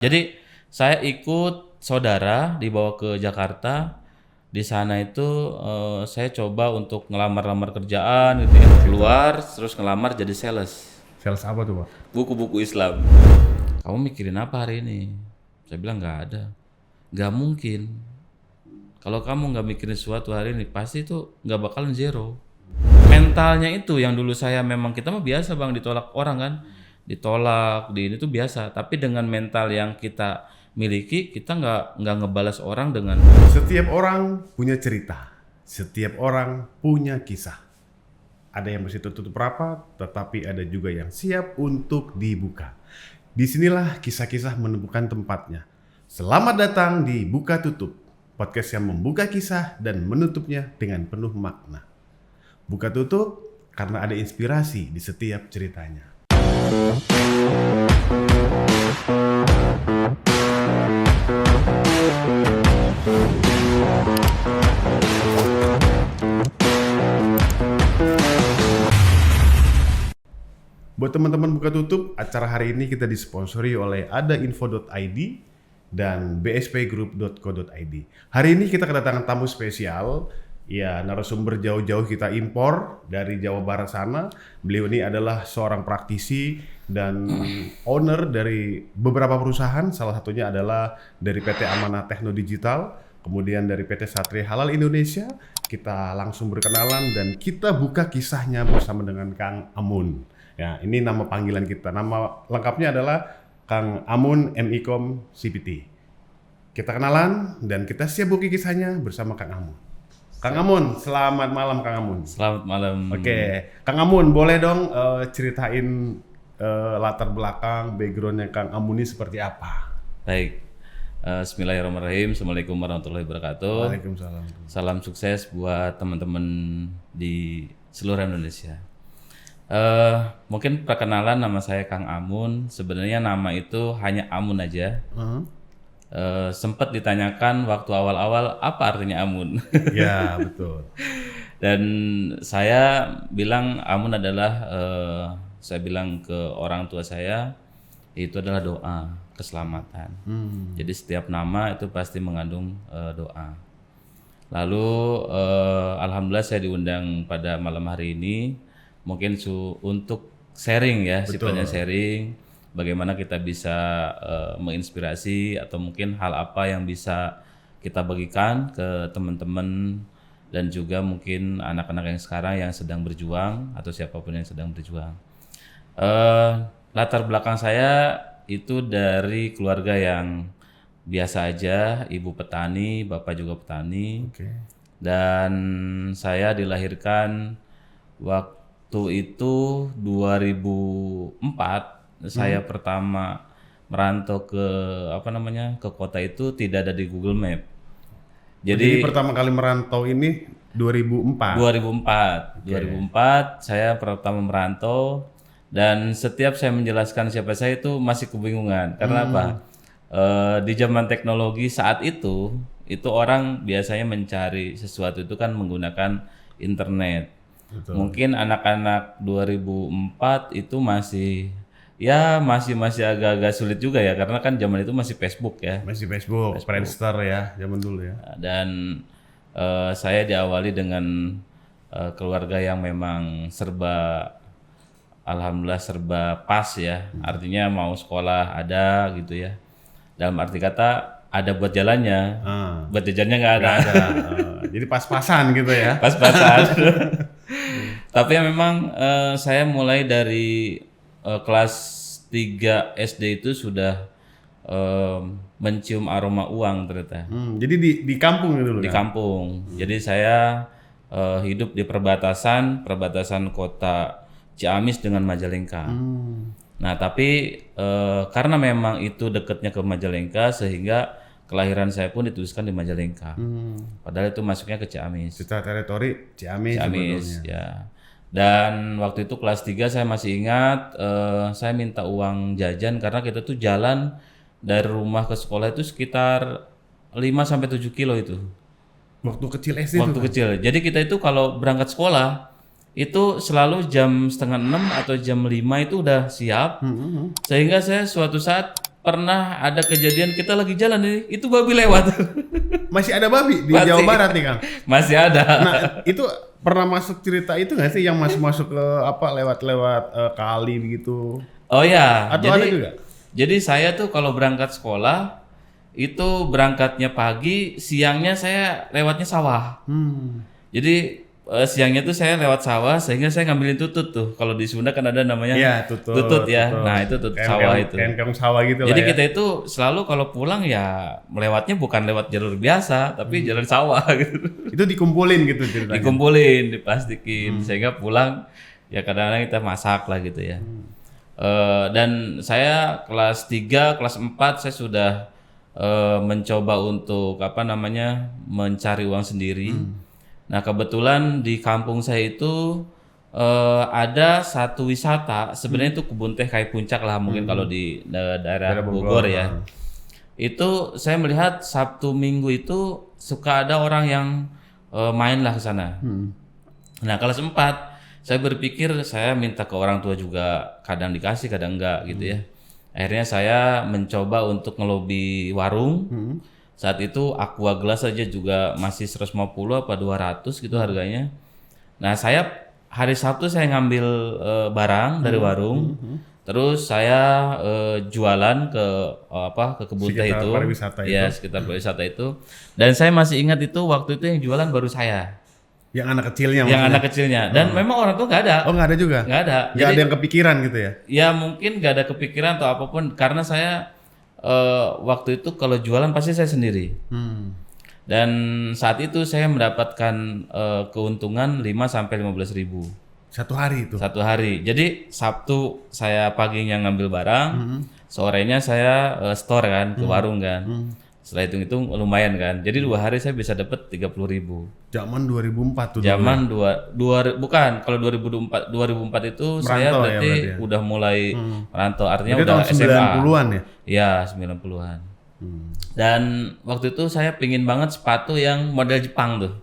Jadi saya ikut saudara dibawa ke Jakarta. Di sana itu saya coba untuk ngelamar-lamar kerjaan gitu ya. Keluar terus ngelamar jadi sales. Sales apa tuh, Pak? Buku-buku Islam. Kamu mikirin apa hari ini? Saya bilang nggak ada. Nggak mungkin. Kalau kamu nggak mikirin sesuatu hari ini, pasti itu nggak bakalan zero. Mentalnya itu yang dulu saya memang kita mah biasa bang ditolak orang kan, ditolak di ini tuh biasa. Tapi dengan mental yang kita miliki, kita nggak ngebalas orang dengan. Setiap orang punya cerita, setiap orang punya kisah. Ada yang masih tertutup rapat, tetapi ada juga yang siap untuk dibuka. Disinilah kisah-kisah menemukan tempatnya. Selamat datang di Buka Tutup, podcast yang membuka kisah dan menutupnya dengan penuh makna. Buka Tutup karena ada inspirasi di setiap ceritanya. Buat teman-teman Buka Tutup, acara hari ini kita disponsori oleh adainfo.id dan bspgroup.co.id. Hari ini kita kedatangan tamu spesial, ya narasumber jauh-jauh kita impor dari Jawa Barat sana. Beliau ini adalah seorang praktisi dan owner dari beberapa perusahaan, salah satunya adalah dari PT Amanah Techno Digital, kemudian dari PT Satria Halal Indonesia. Kita langsung berkenalan dan kita buka kisahnya bersama dengan Kang Amun. Ya, ini nama panggilan kita. Nama lengkapnya adalah Kang Amun MIKOM CPT. Kita kenalan dan kita siap buka kisahnya bersama Kang Amun. Kang Amun, selamat malam Kang Amun. Selamat malam. Oke, Kang Amun boleh dong ceritain latar belakang, backgroundnya Kang Amun ini seperti apa? Baik. Bismillahirrahmanirrahim. Assalamualaikum warahmatullahi wabarakatuh. Waalaikumsalam. Salam sukses buat teman-teman di seluruh Indonesia. Mungkin perkenalan, nama saya Kang Amun. Sebenarnya nama itu hanya Amun aja. Sempat ditanyakan waktu awal-awal apa artinya Amun. Ya betul. Dan saya bilang Amun adalah saya bilang ke orang tua saya itu adalah doa keselamatan. Jadi setiap nama itu pasti mengandung doa. Lalu alhamdulillah saya diundang pada malam hari ini. Mungkin untuk sharing ya, sifatnya sharing, bagaimana kita bisa menginspirasi atau mungkin hal apa yang bisa kita bagikan ke teman-teman dan juga mungkin anak-anak yang sekarang yang sedang berjuang atau siapapun yang sedang berjuang. Latar belakang saya itu dari keluarga yang biasa aja, ibu petani, bapak juga petani. Dan saya dilahirkan waktu itu 2004 saya pertama merantau ke ke kota itu tidak ada di Google Map. Jadi pertama kali merantau ini 2004. 2004 saya pertama merantau dan setiap saya menjelaskan siapa saya itu masih kebingungan karena apa? Di zaman teknologi saat itu orang biasanya mencari sesuatu itu kan menggunakan internet. Betul. Mungkin anak-anak 2004 itu masih agak-agak sulit juga ya karena kan zaman itu masih Facebook ya. Masih Facebook. Friendster ya zaman dulu ya. Dan saya diawali dengan keluarga yang memang alhamdulillah serba pas ya. Artinya mau sekolah ada gitu ya. Dalam arti kata ada buat jalannya, buat jajannya nggak ada. Jadi pas-pasan gitu ya. Pas-pasan. Tapi ya memang saya mulai dari kelas 3 SD itu sudah mencium aroma uang ternyata. Jadi di kampung dulu. Di kampung. Jadi saya hidup di perbatasan kota Ciamis dengan Majalengka. Nah tapi karena memang itu dekatnya ke Majalengka sehingga kelahiran saya pun dituliskan di Majalengka. Padahal itu masuknya ke Ciamis. Secara teritori Ciamis ya. Dan waktu itu kelas 3 saya masih ingat saya minta uang jajan karena kita tuh jalan dari rumah ke sekolah itu sekitar 5-7 kilo itu. Waktu kecil SD itu. Waktu kecil. Jadi kita itu kalau berangkat sekolah itu selalu jam 5:30 atau jam 5 itu udah siap. Sehingga saya suatu saat pernah ada kejadian kita lagi jalan nih, itu babi lewat. Masih ada babi di Masih. Jawa Barat nih Kang. Masih ada. Nah, itu pernah masuk cerita itu nggak sih yang masuk ke apa lewat-lewat kali begitu? Oh ya, Atau ada juga? jadi saya tuh kalau berangkat sekolah itu berangkatnya pagi, siangnya saya lewatnya sawah. Jadi siangnya tuh saya lewat sawah sehingga saya ngambilin tutut tuh. Kalau di Sunda kan ada namanya Iya, tutut. tutut ya. Nah, itu tutut sawah itu. Kayak sawah gitu Jadi lah ya. kita itu selalu kalau pulang ya melewatnya bukan lewat jalur biasa, tapi jalan sawah gitu. Itu dikumpulin gitu ceritanya. Dikumpulin, diplastikin sehingga pulang ya kadang-kadang kita masak lah gitu ya. Dan saya kelas 3, kelas 4 saya sudah mencoba untuk apa namanya mencari uang sendiri. Nah kebetulan di kampung saya itu ada satu wisata, sebenarnya itu kebun teh kayak puncak lah mungkin kalau di daerah Bogor ya. Itu saya melihat Sabtu Minggu itu suka ada orang yang main lah ke sana. Nah kelas 4 saya berpikir saya minta ke orang tua juga, kadang dikasih kadang enggak gitu ya. Akhirnya saya mencoba untuk ngelobi warung. Saat itu aqua gelas aja juga masih 150 apa 200 gitu harganya. Nah saya hari Sabtu saya ngambil barang dari warung. Terus saya jualan ke ke kebun teh Sekitar itu. pariwisata Ya, sekitar pariwisata itu. Dan saya masih ingat itu waktu itu yang jualan baru saya. Yang anak kecilnya Yang anak kecilnya. Dan memang orang tua nggak ada. Oh nggak ada juga? Nggak ada. Nggak ada yang kepikiran gitu ya? Ya mungkin nggak ada kepikiran atau apapun karena saya waktu itu kalau jualan pasti saya sendiri. Dan saat itu saya mendapatkan keuntungan 5 sampai 15 ribu. Satu hari itu? Satu hari. Jadi Sabtu saya paginya ngambil barang, sorenya saya store kan ke warung kan. Setelah itu lumayan kan. Jadi 2 hari saya bisa dapat 30 ribu. Zaman 2004 tuh. Zaman bukan kalau 2004 itu saya Merantau berarti ya? udah mulai merantau, artinya Jadi udah tahun SMA. 90-an ya? Iya, 90-an. Dan waktu itu saya pingin banget sepatu yang model Jepang tuh.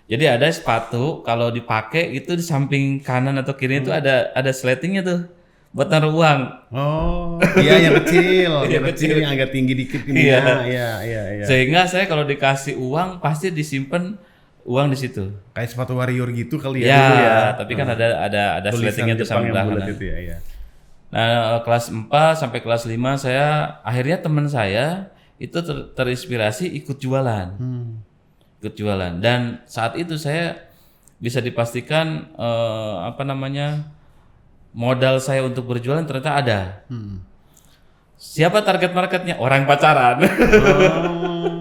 Jadi ada sepatu kalau dipakai itu di samping kanan atau kiri itu ada sletingnya tuh buat naruh uang. Oh, iya yang kecil, yang kecil yang agak tinggi dikit ini. Iya. Sehingga saya kalau dikasih uang pasti disimpan uang di situ. Kayak sepatu warrior gitu kali Ya, ya dulu ya. tapi kan ada Tulisan sletingnya tuh Jepang sama yang belakang. bulat itu ya, iya. Nah, kelas 4 sampai kelas 5 saya akhirnya teman saya itu terinspirasi ikut jualan. Ikut jualan dan saat itu saya bisa dipastikan modal saya untuk berjualan ternyata ada. Siapa target marketnya? Orang pacaran.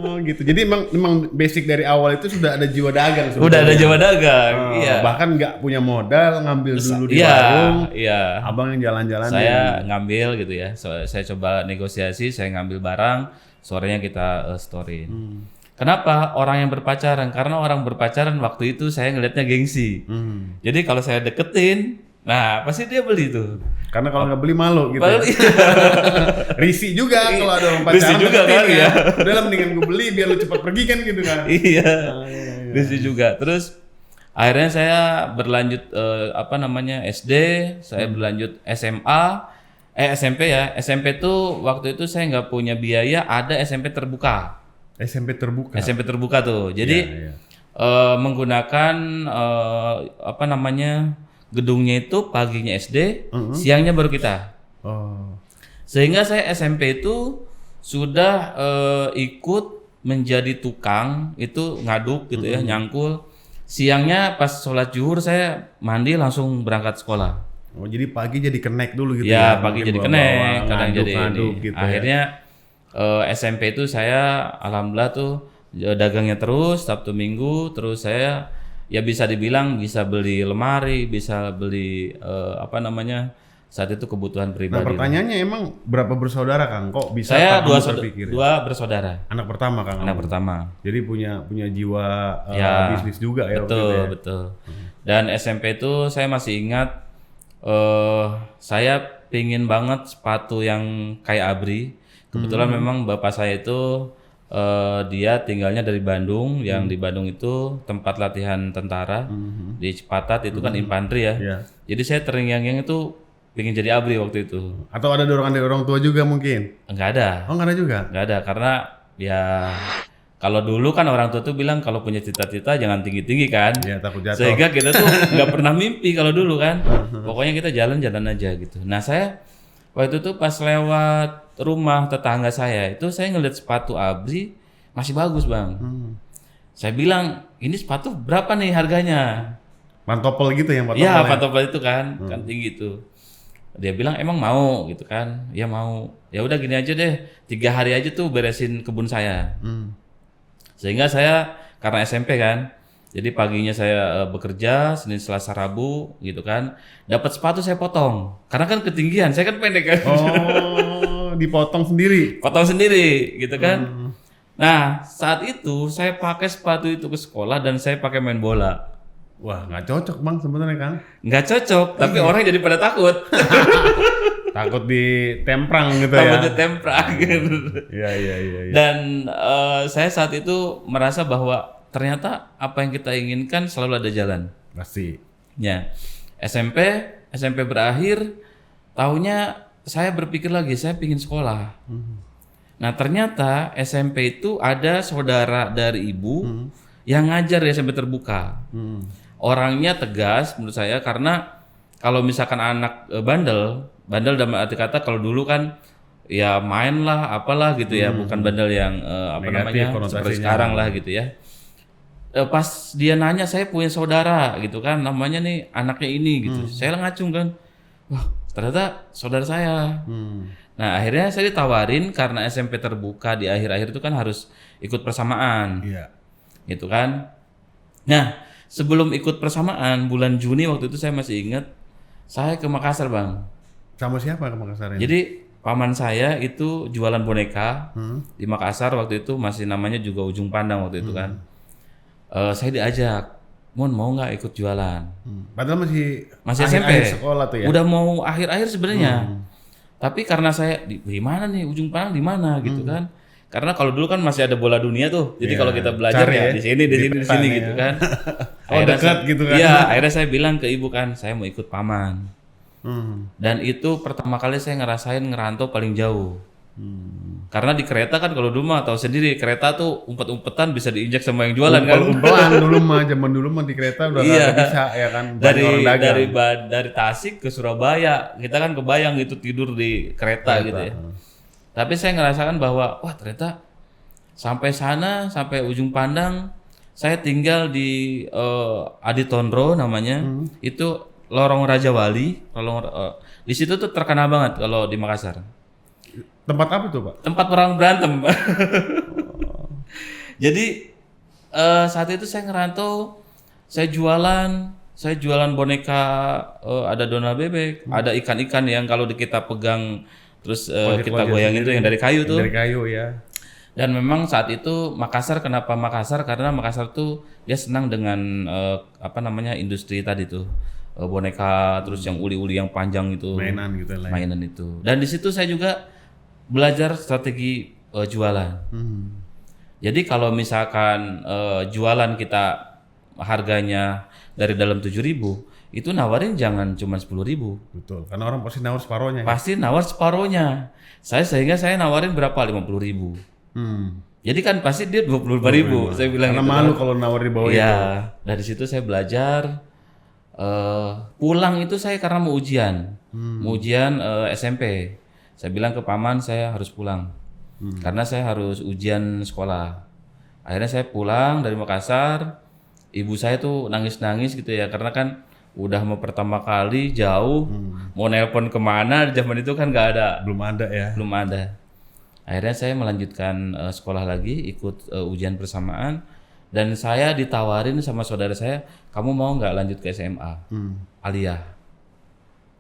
Oh, gitu. Jadi memang basic dari awal itu sudah ada jiwa dagang Udah sebetulnya. ada jiwa dagang. Iya. Bahkan nggak punya modal, ngambil dulu di Iya, warung. iya. Abang yang jalan-jalan. Saya ngambil gitu ya. Saya coba negosiasi, saya ngambil barang, sorenya kita storein. Kenapa orang yang berpacaran? Karena orang berpacaran waktu itu saya ngelihatnya gengsi. Jadi kalau saya deketin, nah pasti dia beli tuh. Karena kalau nggak beli malu gitu. Padahal Ya. Risih juga kalau ada orang pacaran. Risih juga deketin kan, ya. Udah lah mendingan gue beli biar lu cepat pergi kan gitu kan. Iya. Risih juga. Terus akhirnya saya berlanjut SD, saya berlanjut SMA, SMP ya. SMP tuh waktu itu saya nggak punya biaya, ada SMP terbuka. SMP terbuka. SMP terbuka tuh. Jadi Iya. menggunakan gedungnya itu paginya SD, siangnya baru kita. Oh. Sehingga saya SMP itu sudah ikut menjadi tukang itu ngaduk gitu ya, nyangkul. Siangnya pas sholat zuhur saya mandi langsung berangkat sekolah. Oh, jadi pagi jadi kenek dulu gitu ya. Ya pagi Mungkin jadi bawa-bawa, kenek, kadang jadi ini. ngaduk gitu Akhirnya SMP itu saya alhamdulillah tuh dagangnya terus Sabtu Minggu, terus saya ya bisa dibilang bisa beli lemari, bisa beli saat itu kebutuhan Nah, pribadi. pertanyaannya emang berapa bersaudara Kang? Kok bisa Saya kamu dua terpikir? bersaudara. Anak pertama Kang. Anak kamu? pertama. Jadi punya jiwa Ya, bisnis juga ya waktu itu Betul, ya? betul. Dan SMP itu saya masih ingat saya pingin banget sepatu yang kayak Abri. Kebetulan memang bapak saya itu dia tinggalnya dari Bandung, yang di Bandung itu tempat latihan tentara di Cipatat itu kan infanteri ya. Iya. Jadi saya terngiang-ngiang itu pengen jadi ABRI waktu itu. Atau ada dorongan dari orang tua juga mungkin? Enggak ada. Oh nggak ada juga? Enggak ada, karena ya kalau dulu kan orang tua tuh bilang kalau punya cita-cita jangan tinggi-tinggi kan. Ya takut jatuh. Sehingga kita tuh nggak pernah mimpi kalau dulu kan. Pokoknya kita jalan-jalan aja gitu. Nah saya waktu itu pas lewat rumah tetangga saya itu saya ngeliat sepatu ABRI masih bagus bang. Saya bilang ini sepatu berapa nih harganya? Pantopel gitu yang Iya pantopel itu kan tinggi tuh. Dia bilang emang mau gitu kan? Ya mau. Ya udah gini aja deh, 3 hari aja tuh beresin kebun saya. Sehingga saya karena SMP kan, jadi paginya saya bekerja, Senin, Selasa, Rabu gitu kan. Dapat sepatu saya potong, karena kan ketinggian, saya kan pendek kan. Oh, dipotong sendiri? Potong sendiri gitu kan. Nah saat itu saya pakai sepatu itu ke sekolah dan saya pakai main bola. Wah nggak cocok bang sebenarnya Kang. Nggak cocok, tapi orang jadi pada takut. Takut ditemprang gitu Takut ya? ditemprang. Iya. Dan saya saat itu merasa bahwa ternyata apa yang kita inginkan selalu ada jalan. Pasti. Ya, SMP berakhir, tahunya saya berpikir lagi, saya pingin sekolah. Nah ternyata SMP itu ada saudara dari ibu yang ngajar di SMP terbuka. Orangnya tegas menurut saya karena kalau misalkan anak bandel dalam arti kata kalau dulu kan ya main lah apalah gitu ya, bukan bandel yang Negatif seperti sekarang lah gitu ya. Pas dia nanya saya punya saudara gitu kan, namanya nih anaknya ini gitu. Saya ngacung kan, wah ternyata saudara saya. Nah akhirnya saya ditawarin karena SMP terbuka di akhir-akhir itu kan harus ikut persamaan. Iya. Gitu kan. Nah sebelum ikut persamaan bulan Juni waktu itu saya masih ingat, saya ke Makassar bang. Sama siapa ke Makassar ini? Jadi paman saya itu jualan boneka di Makassar waktu itu, masih namanya juga Ujung Pandang waktu itu kan. Saya diajak, Mon mau nggak ikut jualan? Padahal masih SMP, akhir sekolah tuh ya? udah mau akhir-akhir sebenarnya. Tapi karena saya di mana nih Ujung Pandang di mana gitu kan? Karena kalau dulu kan masih ada bola dunia tuh, jadi kalau kita belajar ya di sini gitu kan. Oh dekat gitu kan? Iya, akhirnya saya bilang ke ibu kan, saya mau ikut paman. Dan itu pertama kali saya ngerasain ngerantau paling jauh. Karena di kereta kan kalau dulu mah tahu sendiri, kereta tuh umpet-umpetan bisa diinjak sama yang jualan kan. Umpelan dulu mah, zaman dulu mah di kereta udah nggak bisa ya kan. Dari Tasik ke Surabaya, kita kan kebayang gitu tidur di kereta gitu ya. Tapi saya ngerasakan bahwa wah ternyata sampai sana, sampai Ujung Pandang, saya tinggal di Aditondro namanya, itu Lorong Raja Wali. Di situ tuh terkenal banget kalau di Makassar. Tempat apa tuh Pak? Tempat orang berantem. Jadi saat itu saya ngerantau, saya jualan boneka, ada Donald bebek, ada ikan-ikan yang kalau kita pegang terus kita goyangin itu yang dari kayu tuh. Dari kayu ya. Dan memang saat itu Makassar, kenapa Makassar? Karena Makassar tuh dia senang dengan industri tadi tuh. Boneka terus yang uli-uli yang panjang itu. Mainan gitu lah. Mainan itu. Dan di situ saya juga belajar strategi jualan. Jadi kalau misalkan jualan kita harganya dari dalam 7.000, itu nawarin jangan cuma 10.000. Betul, karena orang pasti nawar separohnya. Pasti nawar separohnya. Sehingga saya nawarin berapa? 50.000. Jadi kan pasti dia 25.000. Saya bilang karena gitu. malu kalau nawar di bawah itu. Iya. Dari situ saya belajar. Pulang itu saya karena mau ujian. Mau ujian SMP. Saya bilang ke paman saya harus pulang. Karena saya harus ujian sekolah. Akhirnya saya pulang dari Makassar. Ibu saya tuh nangis-nangis gitu ya, karena kan udah mau pertama kali jauh, mau nelpon kemana zaman itu kan nggak ada. Belum ada ya. Belum ada. Akhirnya saya melanjutkan sekolah lagi, ikut ujian persamaan, dan saya ditawarin sama saudara saya, kamu mau nggak lanjut ke SMA, Aliyah.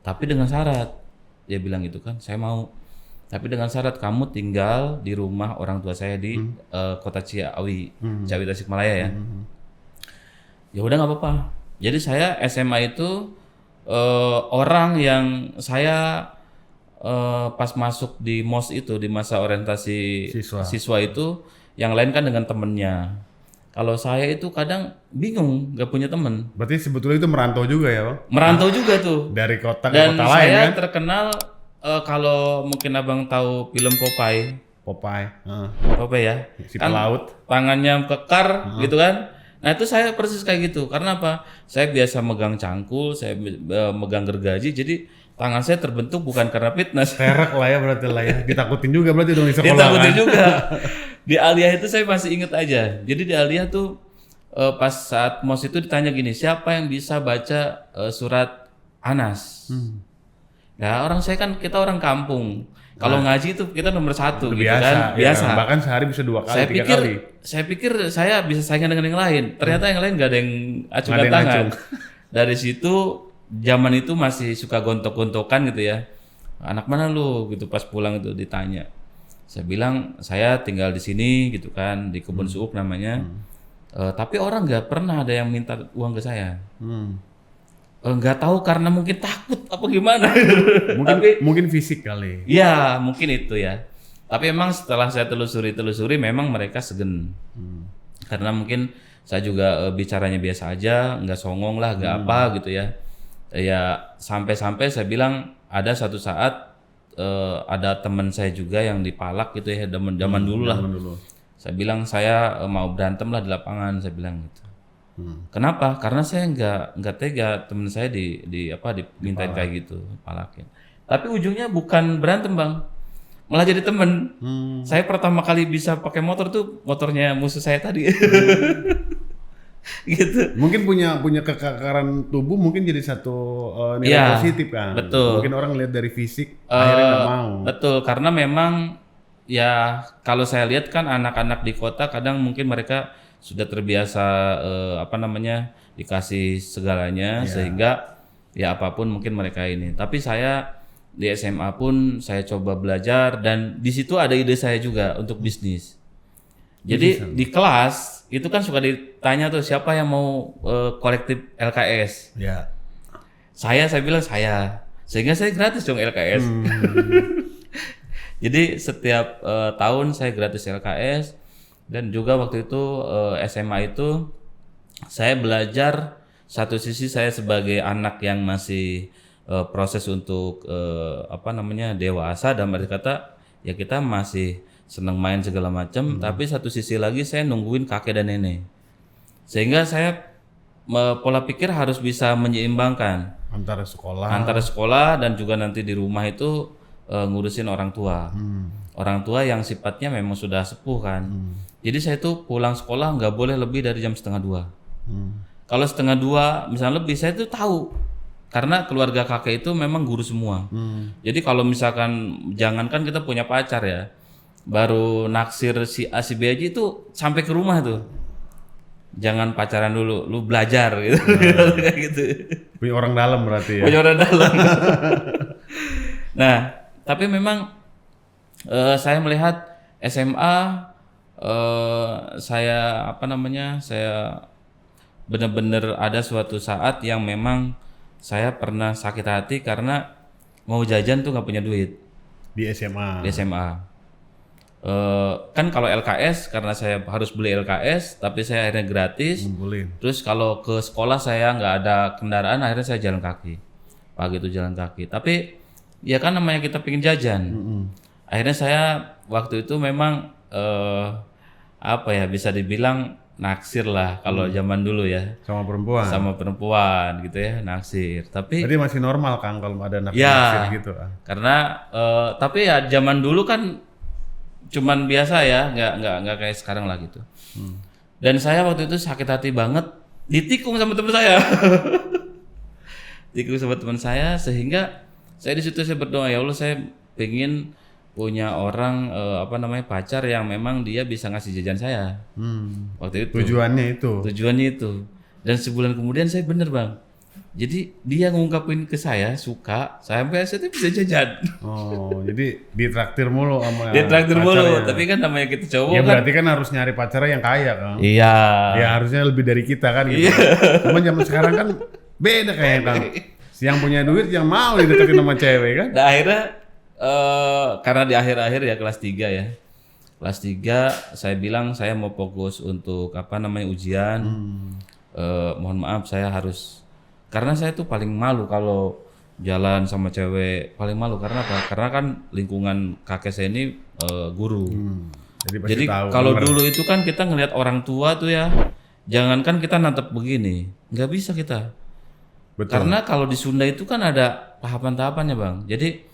Tapi dengan syarat, dia bilang gitu kan, saya mau. Tapi dengan syarat kamu tinggal di rumah orang tua saya di kota Ciawi, Ciawi Tasikmalaya ya. Ya udah nggak apa-apa. Jadi saya SMA itu orang yang saya pas masuk di MOS itu, di masa orientasi siswa itu, yang lain kan dengan temennya. Kalau saya itu kadang bingung, nggak punya teman. Berarti sebetulnya itu merantau juga ya, Bang? Merantau juga tuh. Dari kota ke Dan kota lain saya kan? terkenal kalau mungkin abang tahu film Popeye, Popeye, Popeye ya, si kan pelaut. tangannya kekar gitu kan. Nah itu saya persis kayak gitu. Karena apa? Saya biasa megang cangkul, saya megang gergaji, jadi tangan saya terbentuk bukan karena fitness. Terak lah ya berarti lah ya. Ditakutin juga berarti dong di sekolah Ditakutin kan? juga. Di Aliyah itu saya masih inget aja. Jadi di Aliyah tuh pas saat MOS itu ditanya gini, siapa yang bisa baca surat Anas? Nah kita orang kampung. Kalau ngaji itu kita nomor 1 gitu kan, ya. biasa. Bahkan sehari bisa 2 kali, 3 kali. Saya pikir saya bisa saingan dengan yang lain. Ternyata yang lain nggak ada yang acungan Nggak ada yang tangan. acung. Dari situ zaman itu masih suka gontok-gontokan gitu ya. Anak mana lu gitu pas pulang itu ditanya. Saya bilang saya tinggal di sini gitu kan di Kebun Suuk namanya. Tapi orang nggak pernah ada yang minta uang ke saya. Nggak tahu karena mungkin takut apa gimana. Mungkin fisik kali. Ya mungkin itu ya. Tapi emang setelah saya telusuri memang mereka segen. Karena mungkin saya juga bicaranya biasa aja, nggak songong lah, nggak apa gitu ya. Ya sampai-sampai saya bilang ada satu saat ada teman saya juga yang dipalak gitu ya, zaman dulu lah. Saya bilang saya mau berantem lah di lapangan, saya bilang gitu. Kenapa? Karena saya nggak tega teman saya dimintain kayak gitu, palakin. Tapi ujungnya bukan berantem bang, malah jadi temen. Saya pertama kali bisa pakai motor tuh motornya musuh saya tadi. Gitu. Mungkin punya kekakaran tubuh mungkin jadi satu nilai positif kan. Betul. Mungkin orang lihat dari fisik akhirnya nggak mau. Betul, karena memang ya kalau saya lihat kan anak-anak di kota kadang mungkin mereka sudah terbiasa dikasih segalanya sehingga ya apapun mungkin mereka ini. Tapi saya di SMA pun saya coba belajar dan di situ ada ide saya juga untuk bisnis. Jadi di kelas itu kan suka ditanya tuh siapa yang mau kolektif LKS. Ya. Saya bilang saya. Sehingga saya gratis dong LKS. Jadi setiap tahun saya gratis LKS. Dan juga waktu itu SMA itu saya belajar satu sisi saya sebagai anak yang masih proses untuk dewasa dan arti kata ya kita masih senang main segala macam, tapi satu sisi lagi saya nungguin kakek dan nenek. Sehingga saya pola pikir harus bisa menyeimbangkan Antara sekolah dan juga nanti di rumah itu ngurusin orang tua. Orang tua yang sifatnya memang sudah sepuh kan. Jadi saya tuh pulang sekolah nggak boleh lebih dari jam 1:30. Kalau 1:30 misalnya lebih saya tuh tahu. Karena keluarga kakek itu memang guru semua. Jadi kalau misalkan jangankan kita punya pacar ya. Baru naksir si A si B aja itu sampai ke rumah tuh. Jangan pacaran dulu, lu belajar gitu. Kayak gitu. Punya orang dalam berarti ya. Punya orang dalam. Nah, tapi memang saya melihat SMA saya benar-benar ada suatu saat yang memang saya pernah sakit hati karena mau jajan tuh nggak punya duit di SMA. Kan kalau LKS karena saya harus beli LKS tapi saya akhirnya gratis. Terus kalau ke sekolah saya nggak ada kendaraan akhirnya saya jalan kaki. Pagi itu jalan kaki. Tapi ya kan namanya kita pengen jajan. Akhirnya saya waktu itu memang bisa dibilang naksir lah kalau zaman dulu ya. Sama perempuan gitu ya, naksir. Tapi berarti masih normal Kang kalau ada naksir gitu. Karena tapi ya zaman dulu kan cuman biasa ya, nggak kayak sekarang lah gitu. Dan saya waktu itu sakit hati banget, ditikung sama teman saya. Ditikung sama teman saya sehingga saya di situ saya berdoa ya Allah saya pengen punya orang pacar yang memang dia bisa ngasih jajan saya. Waktu itu. Tujuannya itu. Dan sebulan kemudian saya bener bang. Jadi dia ngungkapin ke saya suka sampai saya bisa jajan. Oh, jadi ditraktir mulu sama ditraktir mulu, tapi kan namanya kita cowok ya kan. Berarti kan harus nyari pacar yang kaya kan. Iya. Ya harusnya lebih dari kita kan gitu. Cuman zaman sekarang kan beda kayak Kang. Yang punya duit yang mau dideketin sama cewek kan. Nah akhirnya karena di akhir-akhir ya kelas 3 ya. Kelas 3 saya bilang saya mau fokus untuk ujian. Mohon maaf saya harus, karena saya tuh paling malu kalau jalan sama cewek, paling malu karena apa? Karena kan lingkungan kakek saya ini guru. Jadi kalau dulu itu kan kita ngelihat orang tua tuh ya, jangankan kita nantep begini, nggak bisa kita. Betul. Karena kalau di Sunda itu kan ada tahapan-tahapannya bang. Jadi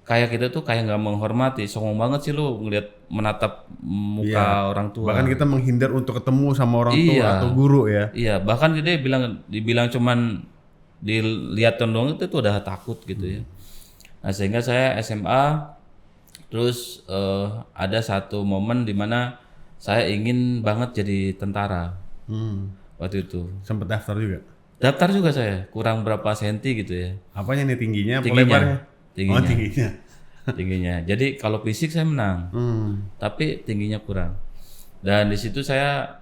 kayak kita tuh kayak nggak menghormati, songong banget sih lu ngelihat menatap muka orang tua. Bahkan kita menghindar untuk ketemu sama orang tua atau guru ya. Iya, bahkan dia dibilang cuman dilihat doang itu udah takut gitu ya. Nah sehingga saya SMA, terus ada satu momen dimana saya ingin banget jadi tentara. Waktu itu. Sempet daftar juga? Daftar juga saya, kurang berapa senti gitu ya. Apanya nih, tingginya? Tingginya. Oh tingginya. Tingginya. Jadi kalau fisik saya menang, tapi tingginya kurang. Dan di situ saya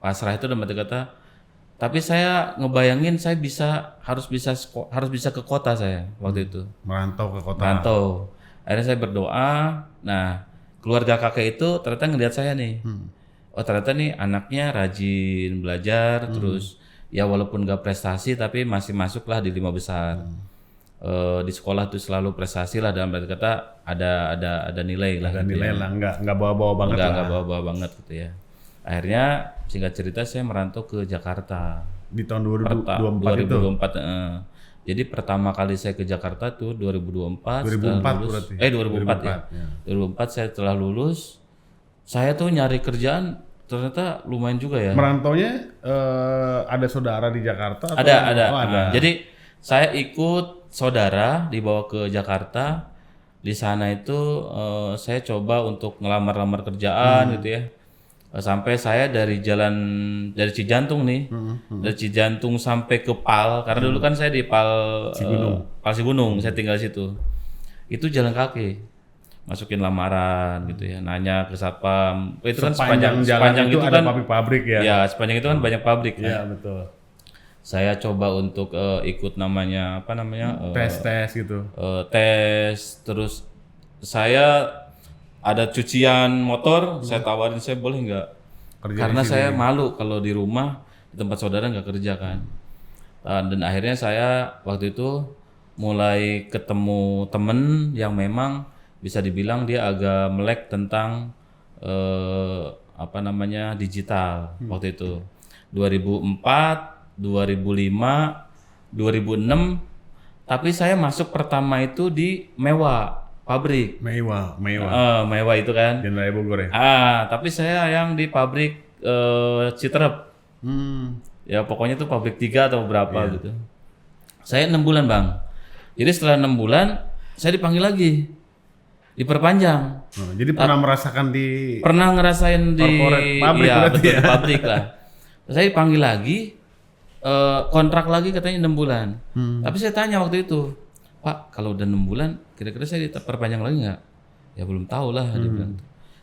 pasrah itu dalam arti kata. Tapi saya ngebayangin saya harus bisa ke kota saya waktu itu. Merantau ke kota. Merantau. Akhirnya saya berdoa. Nah, keluarga kakek itu ternyata ngelihat saya nih. Oh ternyata nih anaknya rajin belajar, terus ya walaupun gak prestasi tapi masih masuklah di 5 besar. Di sekolah tuh selalu prestasi lah, dalam arti kata ada nilai lah. Ada gitu nilai ya. lah, nggak bawa-bawa banget lah. Nggak bawa-bawa banget gitu ya. Akhirnya singkat cerita saya merantau ke Jakarta. Di tahun 2024 itu? 2024. Jadi pertama kali saya ke Jakarta tuh 2024. 2004 berarti? 2004 ya. 2004 saya telah lulus. Saya tuh nyari kerjaan ternyata lumayan juga ya. Merantaunya ada saudara di Jakarta? Atau? Ada. Oh, ada. Jadi saya ikut saudara dibawa ke Jakarta. Di sana itu saya coba untuk ngelamar-lamar kerjaan gitu ya. Sampai saya dari Cijantung nih, dari Cijantung sampai ke Pal, karena dulu kan saya di Pal Sigunung, saya tinggal di situ. Itu jalan kaki, masukin lamaran gitu ya, nanya ke satpam. Itu kan sepanjang itu ada kan pabrik-pabrik ya. Ya, sepanjang itu kan banyak pabrik. Iya, betul. Saya coba untuk ikut tes gitu. Tes, terus saya ada cucian motor, saya tawarin saya boleh nggak? Karena saya malu kalau di rumah di tempat saudara nggak kerja kan. Dan akhirnya saya waktu itu mulai ketemu temen yang memang bisa dibilang dia agak melek tentang digital waktu itu. 2004, 2005, 2006, tapi saya masuk pertama itu di pabrik. Mewah itu kan. Di Raya Bogor ya? Tapi saya yang di pabrik Citerep. Ya pokoknya itu pabrik 3 atau berapa gitu. Saya 6 bulan bang. Jadi setelah 6 bulan saya dipanggil lagi, diperpanjang. Jadi pernah merasakan pernah ngerasain di pabrik, ya, betul, ya? di pabrik lah. Saya dipanggil lagi, kontrak lagi katanya 6 bulan. Tapi saya tanya waktu itu, Pak, kalau udah 6 bulan, kira-kira saya diperpanjang lagi nggak? Ya belum tahu lah, dia bilang.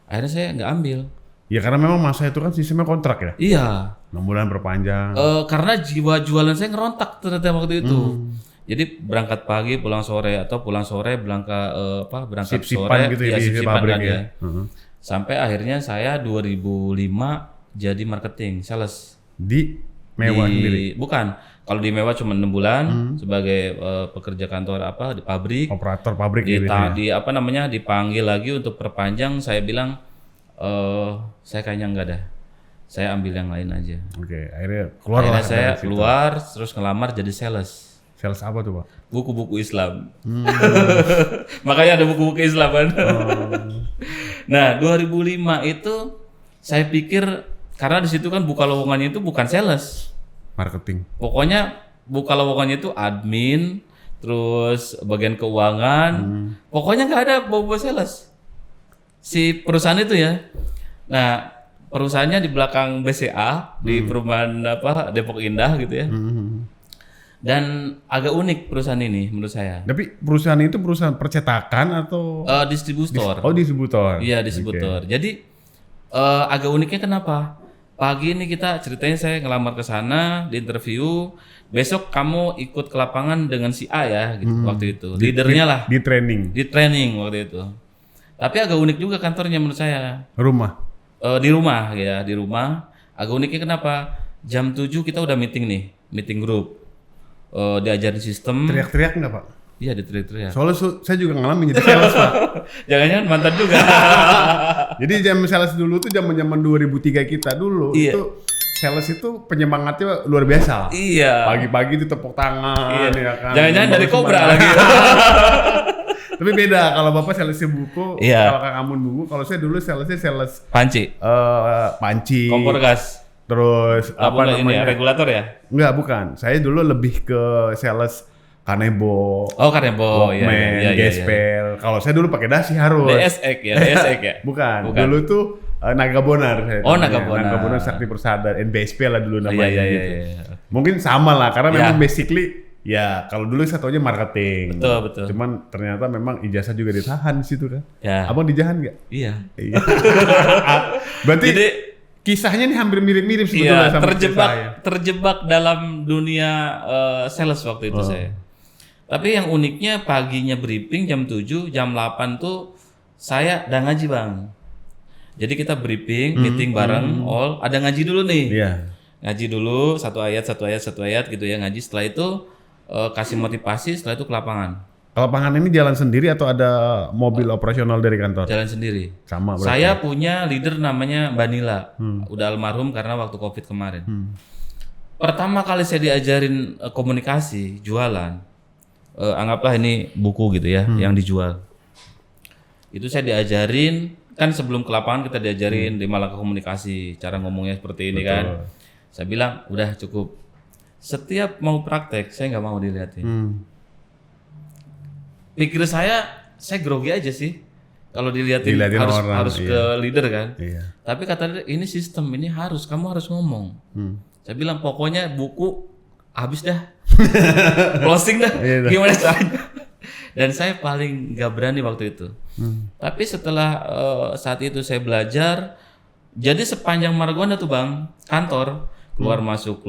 Akhirnya saya nggak ambil. Ya karena memang masa itu kan sistemnya kontrak ya? Iya. 6 bulan perpanjang. Karena jiwa jualan saya ngerontak ternyata waktu itu. Jadi berangkat pagi, pulang sore, atau pulang sore berangkat sore, gitu ya sip-sipan pabrik lagi ya. Sampai akhirnya saya 2005 jadi marketing, sales. Di Mewah sendiri? Bukan. Kalau di Mewah cuma 6 bulan sebagai pekerja kantor di pabrik. Operator pabrik gitu ya? Dipanggil lagi untuk perpanjang, saya bilang saya kayaknya enggak dah. Saya ambil yang lain aja. Oke, akhirnya saya keluar terus ngelamar jadi sales. Sales apa tuh, Pak? Buku-buku Islam. Makanya ada buku-buku Islam kan. Nah, 2005 itu saya pikir karena di situ kan buka lowongannya itu bukan sales, marketing. Pokoknya buka lowongannya itu admin, terus bagian keuangan. Pokoknya nggak ada bau-bau sales. Si perusahaan itu ya. Nah, perusahaannya di belakang BCA di perumahan Depok Indah gitu ya. Dan agak unik perusahaan ini menurut saya. Tapi perusahaan itu perusahaan percetakan atau distributor? Distributor. Iya, distributor. Okay. Jadi agak uniknya kenapa? Pagi ini kita ceritanya saya ngelamar ke sana, di interview. Besok kamu ikut ke lapangan dengan si A ya, gitu waktu itu. Leadernya lah. Di training. Di training waktu itu. Tapi agak unik juga kantornya menurut saya. Rumah. Di rumah ya, di rumah. Agak uniknya kenapa? Jam 7 kita udah meeting nih, meeting grup. Diajarin sistem. Teriak-teriak nggak Pak? Iya, diteriak-teriak. Soalnya saya juga ngalamin jadi sales Pak. Jangan-jangan mantan juga. Jadi jam sales dulu tuh zaman 2003 kita dulu Iya. itu sales itu penyemangatnya luar biasa. Iya. Pagi-pagi itu tepuk tangan Iya. ya kan. Jangan-jangan dari Cobra lagi. Tapi beda kalau Bapak salesnya buku, Iya. kalau Kang Amun buku, kalau saya dulu salesnya sales Panci. panci. Kompor gas. Terus apa Ini ya, namanya? regulator ya? Enggak, bukan. Saya dulu lebih ke sales Kanebo, Oh, Kanebo. Walkman, Gespel. Kalau saya dulu pakai dasi harus. DSX ya, DSX ya. Bukan. Dulu tuh Naga Bonar. saya Oh, namanya. Naga Bonar. Naga Bonar Sakti Persada, NBSP lah dulu namanya Iya, gitu. iya. Mungkin sama lah karena Iya. memang basically ya kalau dulu saya taunya marketing. Betul. Cuman ternyata memang ijazah juga ditahan di situ kan. Ya. Abang dijahan nggak? Iya. Iya. Berarti Jadi kisahnya nih hampir mirip-mirip iya, sebetulnya sama kisah saya. terjebak dalam dunia sales waktu itu saya. Tapi yang uniknya paginya briefing jam 7, jam 8 tuh saya udah ngaji, Bang. Jadi kita briefing, meeting bareng all, ada ngaji dulu nih. Iya. Ngaji dulu satu ayat gitu ya, ngaji. Setelah itu kasih motivasi, setelah itu ke lapangan. Kalau lapangan ini jalan sendiri atau ada mobil operasional dari kantor? Jalan sendiri. Sama berarti. Saya punya leader namanya Mbak Nila. Udah almarhum karena waktu Covid kemarin. Pertama kali saya diajarin komunikasi, jualan. Anggaplah ini buku gitu ya, yang dijual. Itu saya diajarin, kan sebelum ke lapangan kita diajarin 5 langkah komunikasi, cara ngomongnya seperti ini kan. Saya bilang, udah cukup. Setiap mau praktek, saya nggak mau dilihatin. Pikir saya grogi aja sih. Kalau dilihatin harus ke leader kan. Iya. Tapi kata dia, ini sistem, ini kamu harus ngomong. Saya bilang pokoknya buku habis dah, closing dah, gimana caranya? Dan saya paling nggak berani waktu itu. Tapi setelah saat itu saya belajar, jadi sepanjang Margonda tuh Bang, kantor keluar masuk,